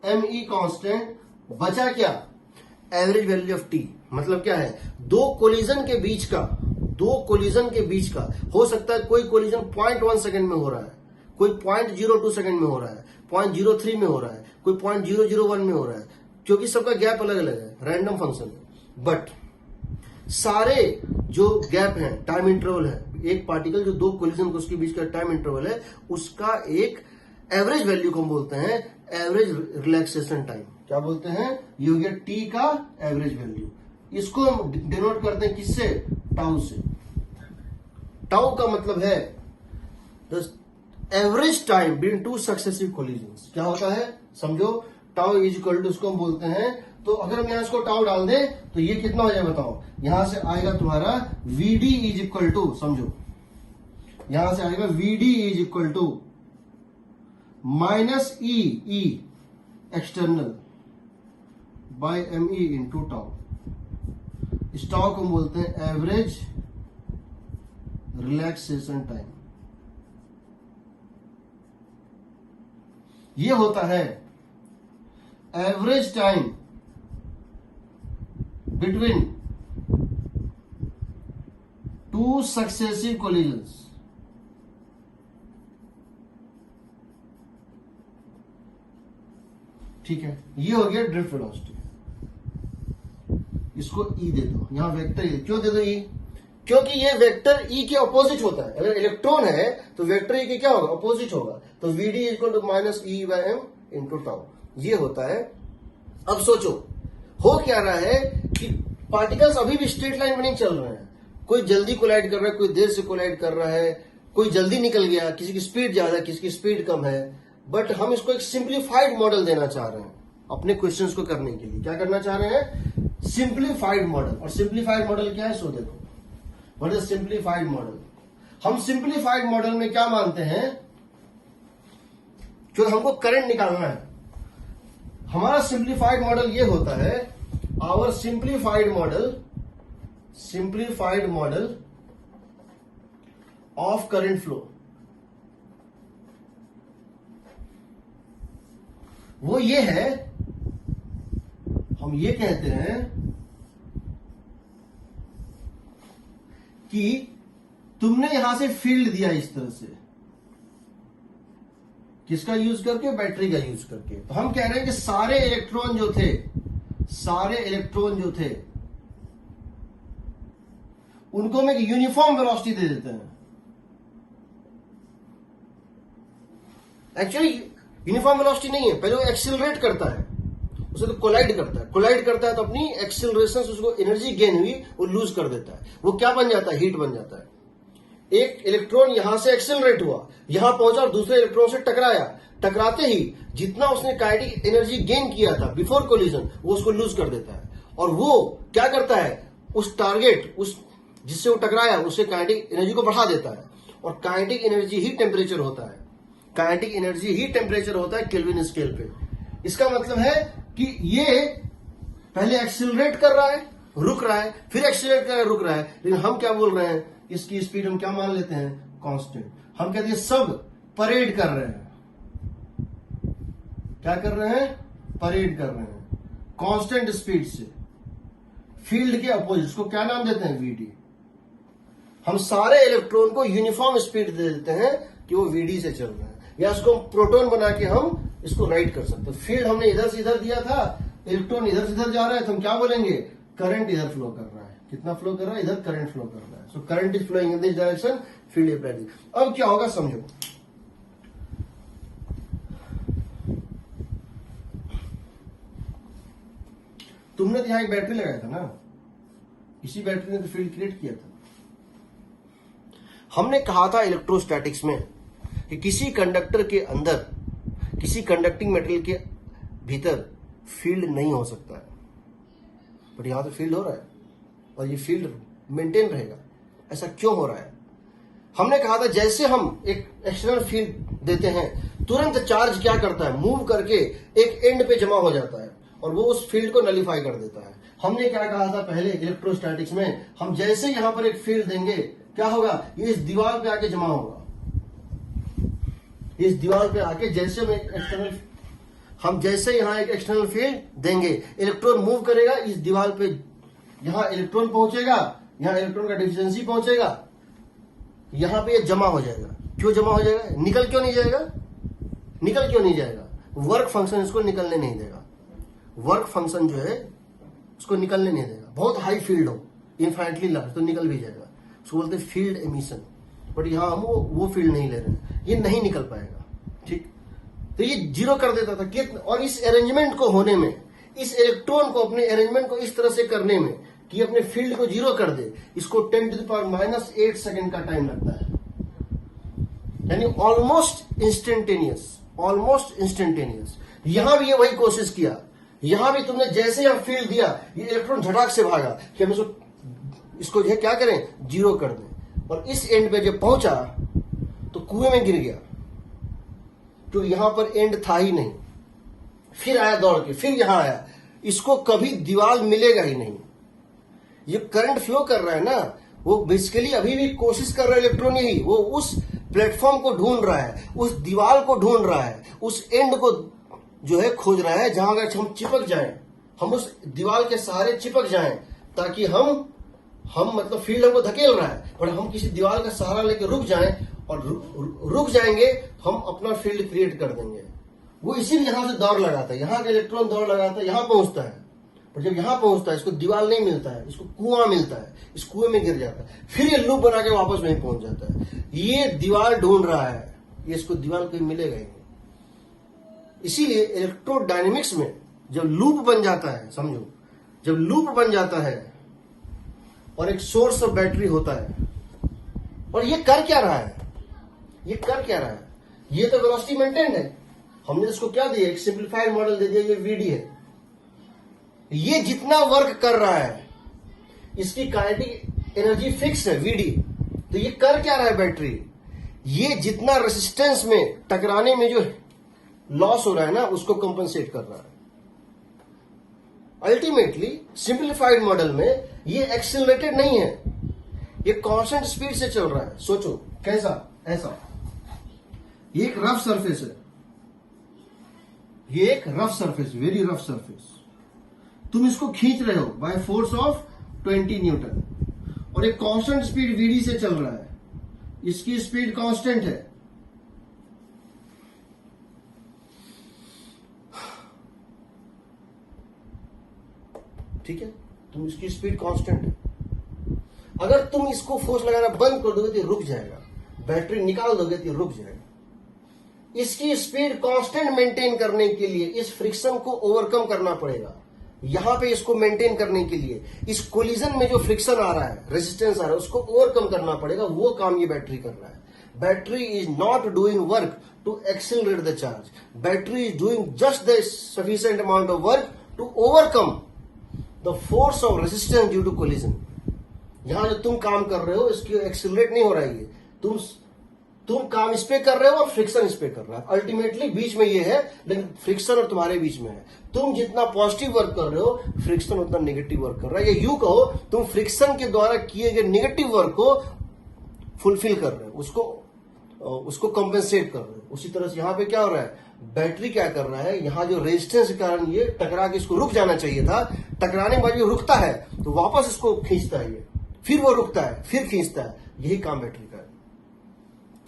Speaker 1: m e constant, बचा क्या, एवरेज वैल्यू ऑफ टी। मतलब क्या है, दो कोलिजन के बीच का, दो कोलिजन के बीच का हो सकता है, कोई कोलिजन 0.1 सेकंड में हो रहा है, कोई 0.02 सेकंड में हो रहा है, 0.03 में हो रहा है, कोई 0.001 में हो रहा है, क्योंकि सबका गैप अलग अलग है, रैंडम फंक्शन है। बट सारे जो गैप है, टाइम इंटरवल है, एक पार्टिकल जो दो कोलिजन को उसके बीच का टाइम इंटरवल है, उसका एक एवरेज वैल्यू को हम बोलते हैं एवरेज रिलैक्सेशन टाइम। क्या बोलते हैं, ये हो गया टी का एवरेज वैल्यू। इसको हम डिनोट करते हैं किससे, टाउ से। टाउ का मतलब है the average time between two successive collisions. क्या होता है, समझो, टाउ इज इक्वल टू, इसको हम बोलते हैं, तो अगर हम यहां इसको टाउ डाल दें तो ये कितना हो जाए बताओ, यहां से आएगा तुम्हारा वीडी इज इक्वल टू, समझो यहां से आएगा VD is equal to minus E external by M E into tau. इस टाउ को हम बोलते हैं एवरेज रिलैक्सेशन टाइम। ये होता है average time between two successive collisions. ठीक है, ये हो गया ड्रिफ्ट वेलोसिटी। इसको ई दे दो, यहां वेक्टर ई, क्यों दे दो ई, क्योंकि ये वेक्टर ई के ऑपोजिट होता है। अगर इलेक्ट्रॉन है तो वेक्टर ई के क्या होगा, ऑपोजिट होगा। तो VD is equal to minus E by M into tau, ये होता है। अब सोचो हो क्या रहा है कि पार्टिकल्स अभी भी स्ट्रेट लाइन में नहीं चल रहे हैं, कोई जल्दी कोलाइड कर रहा है, कोई देर से कोलाइड कर रहा है, कोई जल्दी निकल गया, किसी की स्पीड ज्यादा है, किसी की स्पीड कम है। बट हम इसको एक सिंप्लीफाइड मॉडल देना चाह रहे हैं अपने क्वेश्चंस को करने के लिए। क्या करना चाह रहे हैं, सिंप्लीफाइड मॉडल। और सिंप्लीफाइड मॉडल क्या है, सो देखो व्हाट इज सिंप्लीफाइड मॉडल। हम सिंप्लीफाइड मॉडल में क्या मानते हैं, जो हमको करंट निकालना है, हमारा सिंप्लीफाइड मॉडल ये होता है, our simplified model of current flow, वो ये है, हम ये कहते हैं कि तुमने यहां से फील्ड दिया इस तरह से, किसका यूज करके, बैटरी का यूज करके। तो हम कह रहे हैं कि सारे इलेक्ट्रॉन जो थे उनको हम एक यूनिफॉर्म वेलोसिटी दे देते हैं। एक्चुअली यूनिफॉर्म वेलोसिटी नहीं है, पहले वो एक्सिलरेट करता है, उसे तो कोलाइड करता है तो अपनी एक्सिलरेशन से उसको एनर्जी गेन हुई वो लूज कर देता है। वो क्या बन जाता है, हीट बन जाता है। एक इलेक्ट्रॉन यहां से एक्सिलरेट हुआ, यहां पहुंचा और दूसरे इलेक्ट्रॉन से टकराया, टकराते ही जितना उसने काइनेटिक एनर्जी गेन किया था बिफोर कोलिजन, वो उसको लूज कर देता है। और वो क्या करता है, उस टारगेट, उस जिससे वो टकराया, उससे काइनेटिक एनर्जी को बढ़ा देता है। और काइनेटिक एनर्जी ही टेम्परेचर होता है, काइनेटिक एनर्जी ही टेम्परेचर होता है केल्विन स्केल पे। इसका मतलब है कि ये पहले एक्सिलरेट कर रहा है, रुक रहा है, फिर एक्सिलरेट कर रहा है, रुक रहा है, लेकिन हम क्या बोल रहे हैं, इसकी स्पीड हम क्या मान लेते हैं, कांस्टेंट। हम कहते हैं सब परेड कर रहे हैं। क्या कर रहे हैं, परेड कर रहे हैं कांस्टेंट स्पीड से, फील्ड के अपोजिट। उसको क्या नाम देते हैं, वीडी। हम सारे इलेक्ट्रॉन को यूनिफॉर्म स्पीड दे देते हैं कि वो वीडी से चल रहे हैं, या इसको प्रोटॉन बना के हम इसको राइट कर सकते हैं। फील्ड हमने इधर से इधर दिया था, इलेक्ट्रॉन इधर से इधर जा रहा है, तो हम क्या बोलेंगे, करंट इधर फ्लो कर रहा है। कितना फ्लो कर रहा है, इधर करंट फ्लो कर रहा है। So current is flowing in this direction, field applied. अब क्या होगा समझो, तुमने तो यहां एक बैटरी लगाया था ना, इसी बैटरी ने तो फील्ड क्रिएट किया था। हमने कहा था इलेक्ट्रोस्टैटिक्स में कि किसी कंडक्टर के अंदर, किसी कंडक्टिंग मटेरियल के भीतर फील्ड नहीं हो सकता है, बट यहां तो फील्ड हो रहा है और ये फील्ड मेंटेन रहेगा। ऐसा क्यों हो रहा है? हमने कहा था जैसे हम एक एक्सटर्नल फील्ड देते हैं, तुरंत चार्ज क्या करता है, मूव करके एक एंड पे जमा हो जाता है और वो उस फील्ड को नलिफाई कर देता है। हमने क्या कहा था पहले इलेक्ट्रोस्टैटिक्स में, हम जैसे यहां पर एक फील्ड देंगे, क्या होगा, ये इस दीवार पे आके जमा होगा। इस दीवार पे आके जैसे हम जैसे यहां एक एक्सटर्नल फील्ड देंगे, इलेक्ट्रॉन मूव करेगा इस दीवार पे, यहां इलेक्ट्रॉन पहुंचेगा, यहां इलेक्ट्रॉन का डिफिशिएंसी पहुंचेगा, यहां पे ये जमा हो जाएगा। क्यों जमा हो जाएगा, निकल क्यों नहीं जाएगा, निकल क्यों नहीं जाएगा, वर्क फंक्शन इसको निकलने नहीं देगा। वर्क फंक्शन जो है उसको निकलने नहीं देगा। बहुत हाई फील्ड हो, इनफाइनेटली लार्ज, तो निकल भी जाएगा, उसको बोलते हैं फील्ड एमिशन। बट यहां हम वो फील्ड नहीं ले रहे हैं, ये नहीं निकल पाएगा। ठीक, तो ये जीरो कर देता था कि, और इस अरेंजमेंट को होने में, इस इलेक्ट्रॉन को अपने अरेंजमेंट को इस तरह से करने में कि अपने फील्ड को जीरो कर दे, इसको 10⁻⁻8 सेकेंड का टाइम लगता है। यानी ऑलमोस्ट इंस्टेंटेनियस, ऑलमोस्ट इंस्टेंटेनियस। यहां भी ये वही कोशिश किया, यहां भी तुमने जैसे यहां फील्ड दिया, ये इलेक्ट्रॉन झटाक से भागा कि हम इसको जो है क्या करें, जीरो कर दें। और इस एंड पे जब पहुंचा तो कुएं में गिर गया, तो यहां पर एंड था ही नहीं। फिर आया दौड़ के, फिर यहां आया, इसको कभी दीवार मिलेगा ही नहीं। ये करंट फ्लो कर रहा है ना, वो बेसिकली अभी भी कोशिश कर रहा है इलेक्ट्रॉन, यही वो उस प्लेटफॉर्म को ढूंढ रहा है, उस दीवार को ढूंढ रहा है, उस एंड को जो है खोज रहा है, जहां अगर हम चिपक जाएं, हम उस दीवार के सहारे चिपक जाएं, ताकि हम मतलब फील्ड हमको धकेल रहा है, पर हम किसी दीवार का सहारा लेकर रुक जाएं, और रुक जाएंगे, हम अपना फील्ड क्रिएट कर देंगे। वो इसीलिए यहां से दौड़ लगाता है, यहां का इलेक्ट्रॉन दौड़ लगाता है, यहां पहुंचता है, पर जब यहां पहुंचता है इसको दीवार नहीं मिलता है, इसको कुआं मिलता है, इस कुएं में गिर जाता है, फिर ये लूप बना के वापस वहीं पहुंच जाता है। ये दीवार ढूंढ रहा है, ये इसको दीवार कहीं मिलेगा ही नहीं। इसीलिए इलेक्ट्रोडायनेमिक्स में जब लूप बन जाता है, समझो, जब लूप बन जाता है और एक सोर्स ऑफ बैटरी होता है, और ये कर क्या रहा है, ये कर क्या रहा है, ये तो वेलोसिटी मेंटेन है। हमने इसको क्या दिया, एक सिंप्लीफाइड मॉडल दे दिया, ये वीडी है। ये जितना वर्क कर रहा है, इसकी काइनेटिक एनर्जी फिक्स है, वीडी। तो ये कर क्या रहा है बैटरी, ये जितना रेजिस्टेंस में टकराने में जो लॉस हो रहा है ना, उसको कंपनसेट कर रहा है। अल्टीमेटली सिंप्लीफाइड मॉडल में ये एक्सेलरेटेड नहीं है, ये कांस्टेंट स्पीड से चल रहा है। सोचो कैसा, ऐसा, ये एक रफ सरफेस है, ये एक rough surface, very rough surface. तुम इसको खींच रहे हो बाय फोर्स ऑफ 20 न्यूटन, और एक कांस्टेंट स्पीड वीडी से चल रहा है, इसकी स्पीड कांस्टेंट है। ठीक है, तुम इसकी स्पीड कांस्टेंट है। अगर तुम इसको फोर्स लगाना बंद कर दोगे तो रुक जाएगा, बैटरी निकाल दोगे तो रुक जाएगा। इसकी स्पीड कांस्टेंट मेंटेन करने के लिए इस फ्रिक्शन को ओवरकम करना पड़ेगा। यहां पे इसको मेंटेन करने के लिए इस कोलिजन में जो फ्रिक्शन आ रहा है, रेजिस्टेंस आ रहा है, उसको ओवरकम करना पड़ेगा। वो काम ये बैटरी कर रहा है। Battery is not doing work to accelerate the charge, battery is doing just the sufficient amount of work to overcome the force of resistance due to collision. यहां जो तुम काम कर रहे हो, इसकी एक्सेलरेट नहीं हो रहा है, ये तुम काम इस पे कर रहे हो और फ्रिक्शन इस पे कर रहा है, अल्टीमेटली बीच में ये है, लेकिन फ्रिक्शन और तुम्हारे बीच में है। तुम जितना पॉजिटिव वर्क कर रहे हो, फ्रिक्शन उतना नेगेटिव वर्क कर रहा है। या यूं कहो, तुम फ्रिक्शन के द्वारा किए गए नेगेटिव वर्क को फुलफिल कर रहे हो, उसको कंपेंसेट कर रहे हो। उसी तरह से यहां पे क्या हो रहा है, बैटरी क्या कर रहा है, यहां जो रेजिस्टेंस के कारण ये टकरा के इसको रुक जाना चाहिए था, टकराने के बाद ये रुकता है तो वापस इसको खींचता है, ये फिर वो रुकता है, फिर खींचता है। यही काम बैटरी का है।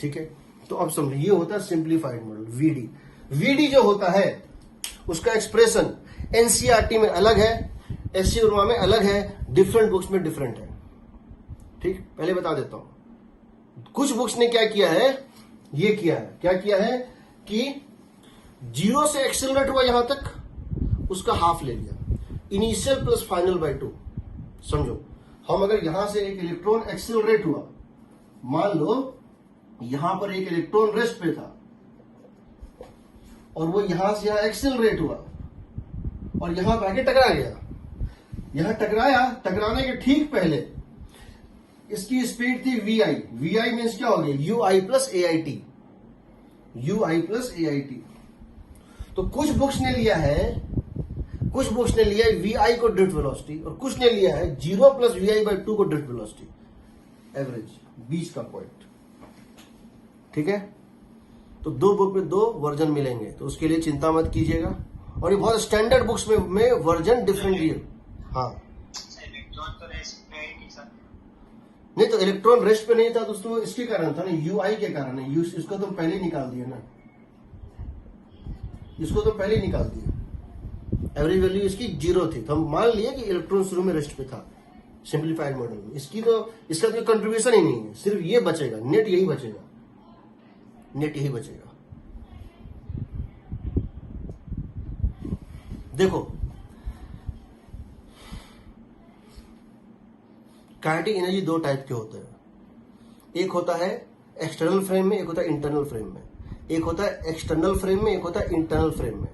Speaker 1: ठीक है, तो अब समझिए, ये होता है सिंप्लीफाइड मॉडल, वीडी। वीडी जो होता है उसका एक्सप्रेशन एनसीईआरटी में अलग है, एससी उर्मा में अलग है, डिफरेंट बुक्स में डिफरेंट है। ठीक, पहले बता देता हूं। कुछ बुक्स ने क्या किया है, ये किया है, क्या किया है कि 0 से एक्सेलरेट हुआ यहां तक, उसका हाफ ले लिया, इनिशियल प्लस फाइनल बाय 2। समझो, हम अगर यहां से एक इलेक्ट्रॉन एक्सेलरेट हुआ, मान लो यहां पर एक इलेक्ट्रॉन रेस्ट पे था और वो यहां से यहां एक्सेलरेट हुआ और यहां पे आके टकरा गया, यहां टकराया, टकराने के ठीक पहले इसकी स्पीड थी वी आई मीन्स क्या हो गया, you I plus A I T, you I plus A I T. तो कुछ बुक्स ने लिया है वी आई को ड्रिफ्ट वेलोसिटी, और कुछ ने लिया है 0 प्लस वी आई बाई 2 को ड्रिफ्ट वेलोसिटी, एवरेज, बीच का पॉइंट। ठीक है, तो दो बुक में 2 वर्जन मिलेंगे, तो उसके लिए चिंता मत कीजिएगा। और ये बहुत स्टैंडर्ड बुक्स में वर्जन डिफरेंट है। हाँ, नहीं तो इलेक्ट्रॉन रेस्ट पे नहीं था दोस्तों, इसके कारण था ना, यूआई के कारण है। इसको तो पहले ही निकाल दिया ना, इसको तो पहले ही निकाल दिया। एवरेज वैल्यू इसकी 0 थी, तो हम मान लिए कि इलेक्ट्रॉन शुरू में रेस्ट पे था सिंप्लीफाइड मॉडल में। इसका तो कंट्रीब्यूशन ही नहीं है, सिर्फ ये बचेगा, नेट यही बचेगा, नेट यही बचेगा। देखो, काइनेटिक एनर्जी 2 टाइप के होते हैं, एक होता है एक्सटर्नल फ्रेम में, एक होता है इंटरनल फ्रेम में। एक होता है एक्सटर्नल फ्रेम में, एक होता है इंटरनल फ्रेम में।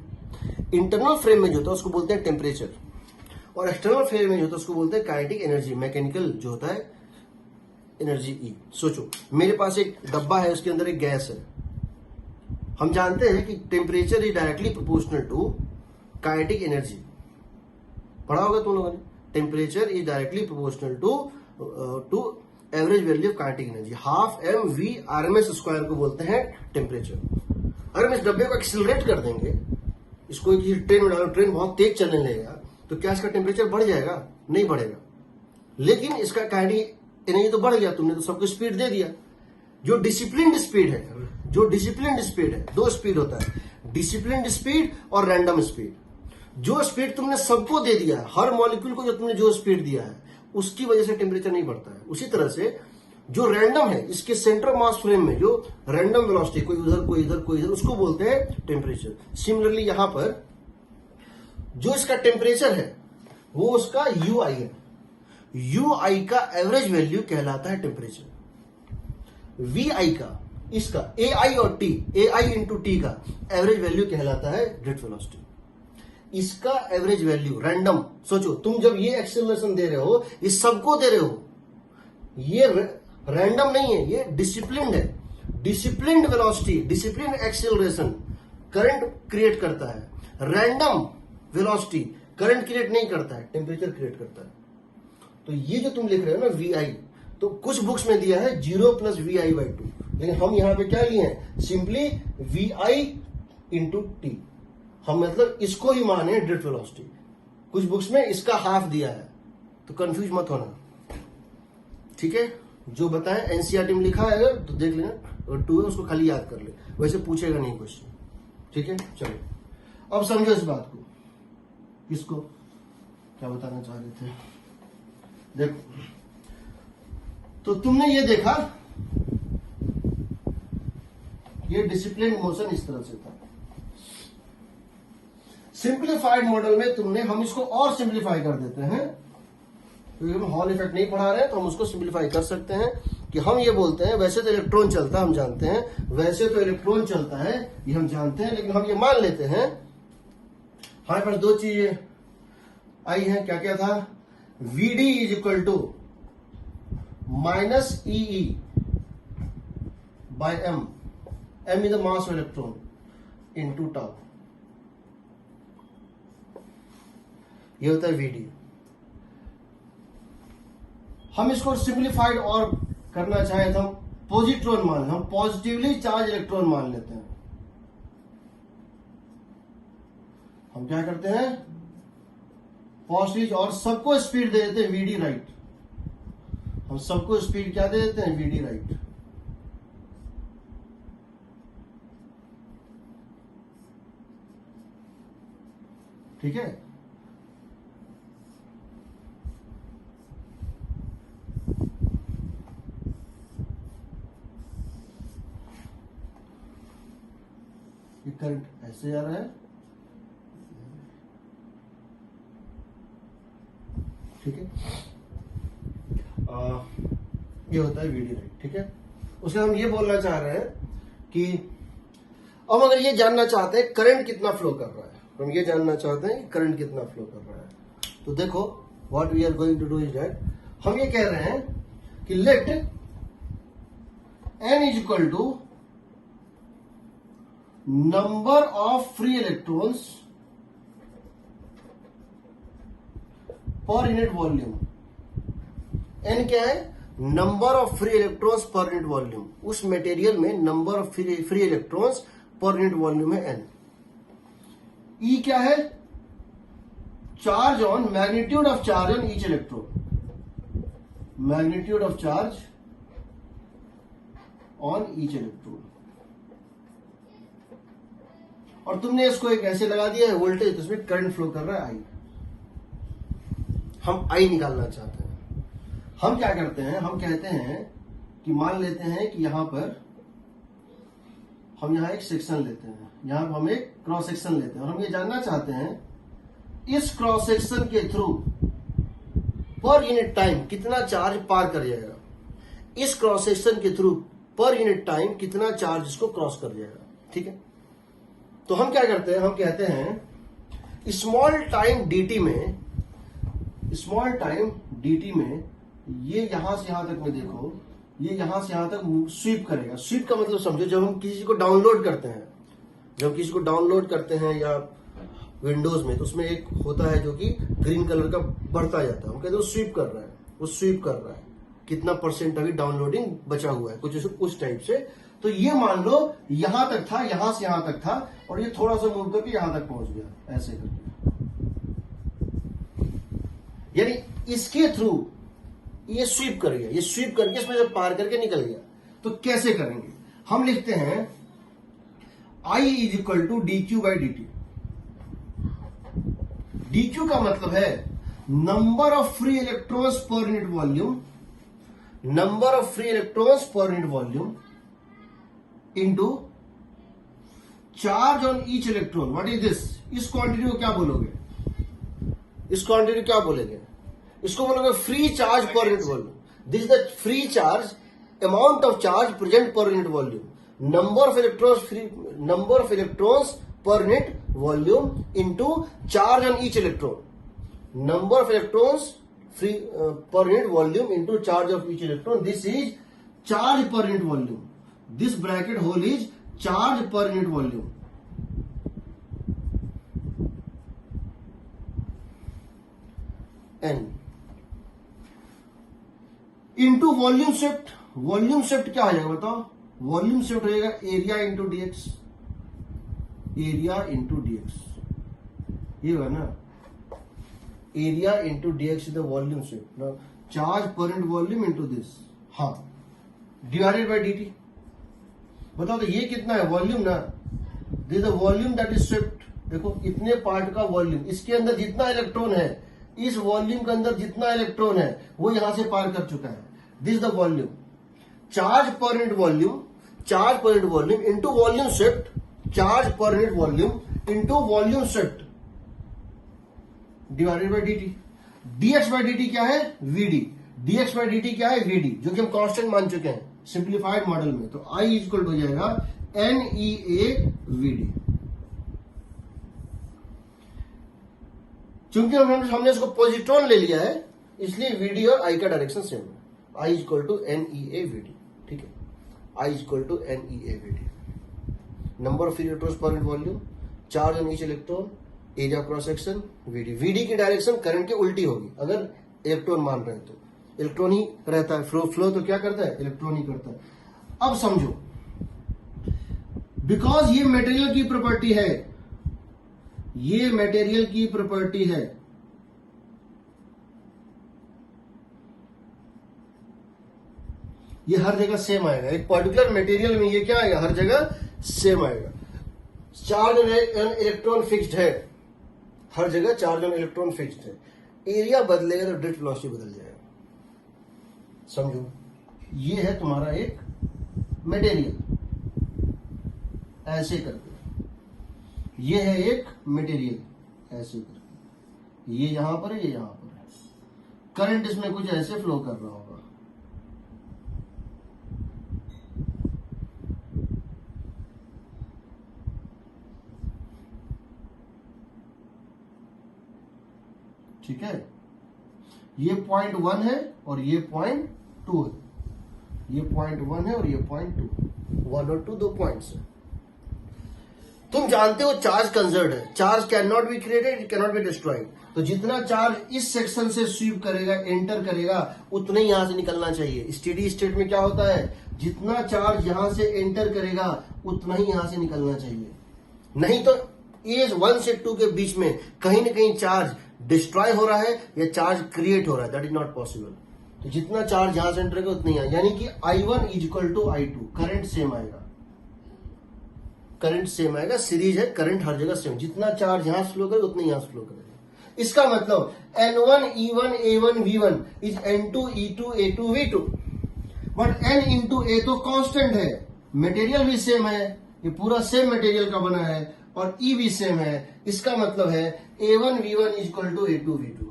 Speaker 1: इंटरनल फ्रेम में जो होता है उसको बोलते हैं टेम्परेचर, और एक्सटर्नल फ्रेम में जो होता है उसको बोलते हैं काइनेटिक एनर्जी, मैकेनिकल जो होता है एनर्जी ई। सोचो, मेरे पास एक डब्बा है, उसके अंदर एक गैस है। हम जानते हैं कि temperature is directly proportional to kinetic energy, पढ़ा होगा तुम लोगों ने। Temperature is directly proportional to average value of kinetic energy, half M V R M S square को बोलते हैं टेम्परेचर। अगर हम इस डब्बे को एक्सिलरेट कर देंगे, इसको एक ट्रेन में डालो, ट्रेन बहुत तेज चलने लगेगा, तो क्या इसका टेम्परेचर बढ़ जाएगा? नहीं बढ़ेगा, लेकिन इसका काइनेटिक एनर्जी तो बढ़ गया, तुमने तो सबको स्पीड दे दिया। जो डिसिप्लिन्ड स्पीड है, दो स्पीड होता है, डिसिप्लिन्ड स्पीड और रैंडम स्पीड। जो स्पीड तुमने सबको दे दिया है, हर मॉलिक्यूल को जो तुमने जो स्पीड दिया है, उसकी वजह से टेम्परेचर नहीं बढ़ता है। उसी तरह से जो रैंडम है, इसके सेंटर मास फ्रेम में जो रैंडम वेलोसिटी, कोई उधर कोई इधर कोई इधर, उसको बोलते हैं टेम्परेचर। सिमिलरली यहां पर जो इसका टेम्परेचर है वो उसका यू आई है, यू आई का एवरेज वैल्यू कहलाता है टेम्परेचर। वी आई का, इसका ए आई और टी, ए आई इंटू टी का एवरेज वैल्यू कहलाता है ड्रिफ्ट वेलोसिटी। इसका एवरेज वैल्यू रैंडम, सोचो तुम जब ये एक्सेलरेशन दे रहे हो, इस सबको दे रहे हो, ये रैंडम नहीं है, ये डिसिप्लिन्ड है। Disciplined velocity, disciplined acceleration current create करता है। रैंडम वेलोसिटी करंट क्रिएट नहीं करता है, टेम्परेचर क्रिएट करता है। तो ये जो तुम लिख रहे हो ना वी आई, तो कुछ बुक्स में दिया है 0 प्लस वी आई बाई 2, लेकिन हम यहां पे क्या लिए हैं, simply V I into T. हम मतलब इसको ही माने ड्रिफ्ट वेलोसिटी। कुछ बुक्स में इसका हाफ दिया है, तो कंफ्यूज मत होना, ठीक है। जो बताएं एनसीईआरटी में लिखा है अगर तो देख लेना, और 2 है उसको खाली याद कर ले, वैसे पूछेगा नहीं क्वेश्चन, ठीक है। चलो अब समझो इस बात को, किसको क्या बताना चाह रहे थे। देखो, तो तुमने ये देखा, ये डिसिप्लिन मोशन इस तरह से था। सिंप्लीफाइड मॉडल में तुमने, हम इसको और सिंप्लीफाई कर देते हैं, क्योंकि हम हॉल इफेक्ट नहीं पढ़ा रहे हैं, तो हम उसको सिंप्लीफाई कर सकते हैं कि हम ये बोलते हैं, वैसे तो इलेक्ट्रॉन चलता है हम जानते हैं, वैसे तो इलेक्ट्रॉन चलता है ये हम जानते हैं, लेकिन हम ये मान लेते हैं हमारे पास 2 चीजें आई हैं। क्या क्या था, VD is equal to minus E by M, M is the mass of electron into tau, ये होता है वीडी। हम इसको सिंप्लीफाइड और करना चाहें तो हम पॉजिट्रॉन मान लें, हम पॉजिटिवली चार्ज इलेक्ट्रॉन मान लेते हैं। हम क्या करते हैं, पॉजिटिव, और सबको स्पीड दे देते हैं वीडी राइट। हम सबको स्पीड क्या दे देते हैं, वीडी राइट। ठीक है, ये करंट ऐसे जा रहा है, ठीक है, ये होता है वीडी राइट। ठीक है, उसके हम ये बोलना चाह रहे हैं कि अब अगर ये जानना चाहते हैं करंट कितना फ्लो कर रहा है, हम ये जानना चाहते हैं करंट कितना फ्लो कर रहा है, तो देखो what we are going to do is that हम ये कह रहे हैं कि let n is equal to number of free electrons per unit volume. n क्या है, number of free electrons per unit volume. उस मटेरियल में number of free electrons per unit volume है n। E क्या है, charge on, magnitude of charge on each electron, magnitude of charge on each electron. और तुमने इसको एक ऐसे लगा दिया है वोल्टेज, तो इसमें करंट फ्लो कर रहा है I। हम I निकालना चाहते हैं। हम क्या करते हैं, हम कहते हैं कि मान लेते हैं कि यहां पर हम यहां एक सेक्शन लेते हैं, यहां पर हम एक क्रॉस सेक्शन लेते हैं, और हम ये जानना चाहते हैं इस क्रॉस सेक्शन के थ्रू पर यूनिट टाइम कितना चार्ज पार कर जाएगा, इस क्रॉस सेक्शन के थ्रू पर यूनिट टाइम कितना चार्ज इसको क्रॉस कर जाएगा। ठीक है, तो हम क्या करते हैं, हम कहते हैं स्मॉल टाइम dt में, स्मॉल टाइम dt में ये यहां से यहां तक में देखो, ये यहां से यहां तक स्वीप करेगा। स्वीप का मतलब समझो, जब हम किसी को डाउनलोड करते हैं, जब किसी को डाउनलोड करते हैं या विंडोज में, तो उसमें एक होता है जो कि ग्रीन कलर का बढ़ता जाता है, हम कहते हैं वो स्वीप कर रहा है, वो स्वीप कर रहा है, कितना परसेंट अभी डाउनलोडिंग बचा हुआ है, कुछ उस टाइप से। तो ये मान लो यहां तक था, यहां से यहां तक था, और ये थोड़ा सा मूव करके यहां तक पहुंच गया, ऐसे करके। यानी इसके थ्रू ये स्वीप कर गया, ये स्वीप करके इसमें से पार करके निकल गया। तो कैसे करेंगे, हम लिखते हैं I is equal to D Q by D T. D Q का मतलब है number of free electrons per unit volume, number of free electrons per unit volume into charge on each electron. What is this, इस quantity को क्या बोलोगे, इस quantity क्या बोलेंगे, इसको बोलोगे free charge per unit volume. This is the free charge, amount of charge present per unit volume, number of electrons free, number of electrons per unit volume into charge on each electron, number of electrons free per unit volume into charge of each electron. This is charge per unit volume, this bracket whole is charge per unit volume. N into volume shift. Volume shift क्या हो जाएगा बताओ, volume shift हो जाएगा area into DX, area into DX, ये होगा ना, area into DX is the volume shift. Charge per unit volume into this, हाँ, डिवाइडेड बाय डीटी। बताओ तो ये कितना है, वॉल्यूम ना, this the volume that is shift. देखो इतने पार्ट का वॉल्यूम, इसके अंदर जितना इलेक्ट्रॉन है, इस वॉल्यूम के अंदर जितना इलेक्ट्रॉन है वो यहां से पार कर चुका है, this the volume. Charge per unit volume, charge per unit volume into volume shift, charge per unit volume into volume shift divided by dt. Dx by dt क्या है, वीडी। डीएक्स बाय डीटी क्या है, VD, जो कि हम constant मान चुके हैं सिंप्लीफाइड मॉडल में। तो आई इक्वल हो जाएगा NEA वीडी। चूंकि हमने इसको पॉजिट्रॉन ले लिया है, इसलिए वीडी और आई का डायरेक्शन सेम है। I equal to NEA VD. ठीक है, I equal to NeAVD. Number of free electrons per unit volume, charge on each electron, area cross section, VD की डायरेक्शन करंट की उल्टी होगी अगर इलेक्ट्रॉन मान रहे हैं तो इलेक्ट्रॉन ही रहता है, फ्लो तो क्या करता है, इलेक्ट्रॉन ही करता है. अब समझो, बिकॉज ये मटेरियल की प्रॉपर्टी है, ये मटेरियल की प्रॉपर्टी है, ये हर जगह सेम आएगा. एक पर्टिकुलर मटेरियल में ये क्या आएगा, हर जगह सेम आएगा. चार्ज ऑन इलेक्ट्रॉन फिक्स्ड है, हर जगह चार्ज ऑन इलेक्ट्रॉन फिक्स्ड है. एरिया बदलेगा तो ड्रिफ्ट वेलोसिटी बदल जाएगा. समझो, ये है तुम्हारा एक मटेरियल, ऐसे करके, ये है एक मटेरियल ऐसे करके, ये यहां पर है, ये यहां पर है. करंट इसमें कुछ ऐसे फ्लो कर रहा होगा. ठीक है, ये पॉइंट 1 है और ये पॉइंट 2 है. ये पॉइंट 1 है और ये पॉइंट 2, 1 और 2 दो पॉइंट्स है. तुम जानते हो चार्ज कंजर्व्ड है, charge can not be created, it can not be destroyed. तो जितना चार्ज इस सेक्शन से स्वीप करेगा, एंटर करेगा, उतना ही यहां से निकलना चाहिए. स्टेडी स्टेट में क्या होता है, जितना चार्ज यहां से एंटर करेगा उतना ही यहां से निकलना चाहिए. नहीं तो एज 1 से 2 के बीच में कहीं ना कहीं चार्ज डिस्ट्रॉय हो रहा है या चार्ज क्रिएट हो रहा है, दैट इज नॉट पॉसिबल. तो जितना चार्ज यहां से एंटर करेगा उतना ही, यानी कि I1 is equal to I2. Current same आएगा, करंट सेम आएगा, सीरीज है, करंट हर जगह सेम. जितना चार्ज यहां से फ्लो करेगा उतना यहां से फ्लो करेगा. इसका मतलब N1 E1 A1 V1 is N2 E2 A2 V2. But N into A तो कांस्टेंट है, मटेरियल भी सेम है, ये पूरा सेम मटेरियल का बना है, और E भी सेम है. इसका मतलब है A1 V1 is equal to A2 V2.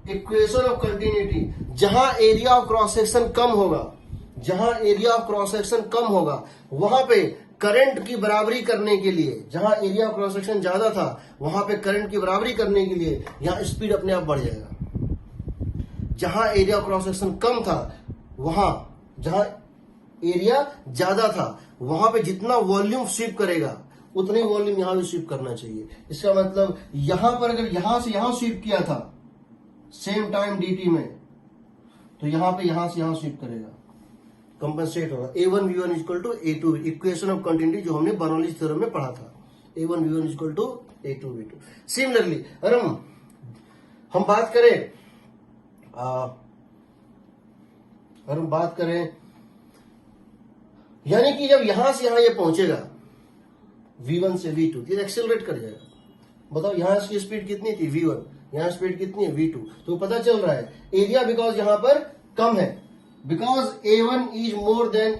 Speaker 1: Equation of continuity, जहां एरिया ऑफ क्रॉस सेक्शन कम होगा, जहां एरिया ऑफ क्रॉस सेक्शन कम होगा, वहां पे करंट की बराबरी करने के लिए, जहां एरिया ऑफ क्रॉस सेक्शन ज्यादा था वहां पे करंट की बराबरी करने के लिए यहां स्पीड अपने आप बढ़ जाएगा. जहां एरिया ऑफ क्रॉस सेक्शन कम था, वहां जहां एरिया ज्यादा था वहां पे जितना वॉल्यूम स्वीप करेगा उतनी वॉल्यूम यहां भी स्वीप करना चाहिए. इसका मतलब यहां पर अगर यहां से यहां स्वीप किया था सेम टाइम dt में, तो यहां पे यहां से यहां स्वीप करेगा, कंपनसेट होगा. A1 V1 equal to A2, equation of continuity जो हमने बर्नौलीज थ्योरम में पढ़ा था. A1 V1 equal to A2 V2. Similarly अगर हम बात करें यानी कि जब यहां से यहां ये पहुंचेगा V1 से V2, ये एक्सेलरेट कर जाएगा. बताओ यहां इसकी स्पीड कितनी थी V1, यहां स्पीड कितनी है V2. तो पता चल रहा है एरिया बिकॉज यहां पर कम है, because A1 is more than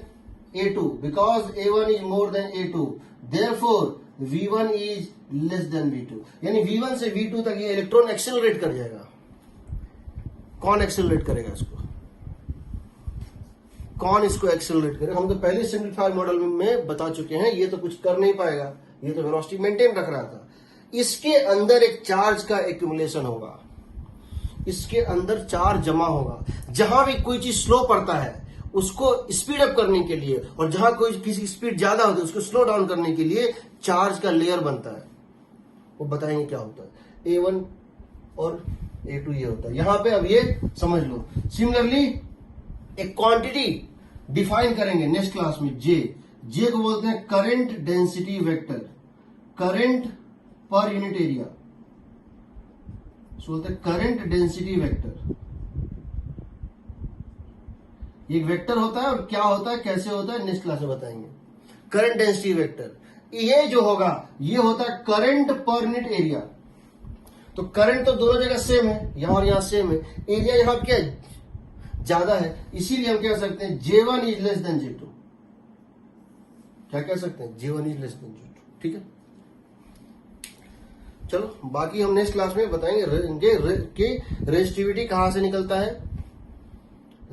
Speaker 1: A2, because A1 is more than A2, therefore V1 is less than V2. यानी V1 से V2 तक ये इलेक्ट्रॉन एक्सेलरेट कर जाएगा. कौन एक्सेलरेट करेगा इसको, कौन इसको एक्सेलरेट करेगा? हम तो पहले सिंप्लीफाइड मॉडल में बता चुके हैं, ये तो कुछ कर नहीं पाएगा, ये तो वेलोसिटी मेंटेन रख रहा था. इसके अंदर एक चार्ज का एक्यूमुलेशन होगा, इसके अंदर चार्ज जमा होगा. जहां भी कोई चीज स्लो पड़ता है उसको स्पीड अप करने के लिए, और जहां कोई किसी स्पीड ज्यादा होती है उसको स्लो डाउन करने के लिए चार्ज का लेयर बनता है. वो बताएंगे क्या होता है. A1 और A2 ये होता है. यहां पे अब ये समझ लो. सिमिलरली एक क्वांटिटी डिफाइन करेंगे नेक्स्ट क्लास में, जे को बोलते हैं current density vector, current per unit area, so बोलते हैं करंट डेंसिटी वेक्टर. एक वेक्टर होता है और क्या होता है, कैसे होता है, नेक्स्ट क्लास में बताएंगे. करंट डेंसिटी वेक्टर ये जो होगा ये होता है करंट पर यूनिट एरिया. तो करंट तो दोनों जगह सेम है, यहां और यहां सेम है, एरिया यहां क्या है, ज्यादा है, इसीलिए हम कह सकते हैं J1 is less than J2. क्या कह सकते हैं, J1 is less than J2. ठीक है, चलो बाकी हम नेक्स्ट क्लास में बताएंगे कि रेजिस्टिविटी कहां से निकलता है,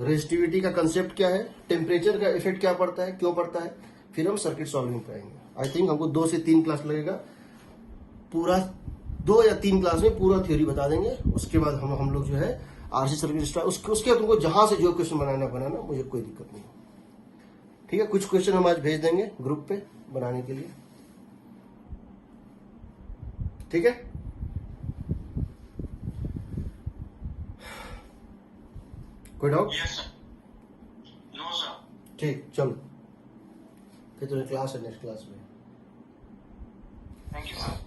Speaker 1: रेजिस्टिविटी का कंसेप्ट क्या है, टेम्परेचर का इफेक्ट क्या पड़ता है, क्यों पड़ता है, फिर हम सर्किट सॉल्विंग करेंगे. आई थिंक हमको 2 से 3 क्लास लगेगा, पूरा 2 या 3 क्लास में पूरा थ्योरी बता देंगे. उसके बाद हम लोग जो है आरसी सर्किट उसके तुमको जहां से जो क्वेश्चन बनाना मुझे कोई दिक्कत नहीं। ठीक है, कुछ क्वेश्चन हम आज भेज देंगे ग्रुप पे बनाने के लिए। ठीक है, कोई doubt?
Speaker 2: Yes sir. No sir.
Speaker 1: ठीक, चलो फिर तुम्हें क्लास है नेक्स्ट क्लास में।
Speaker 2: Thank you sir.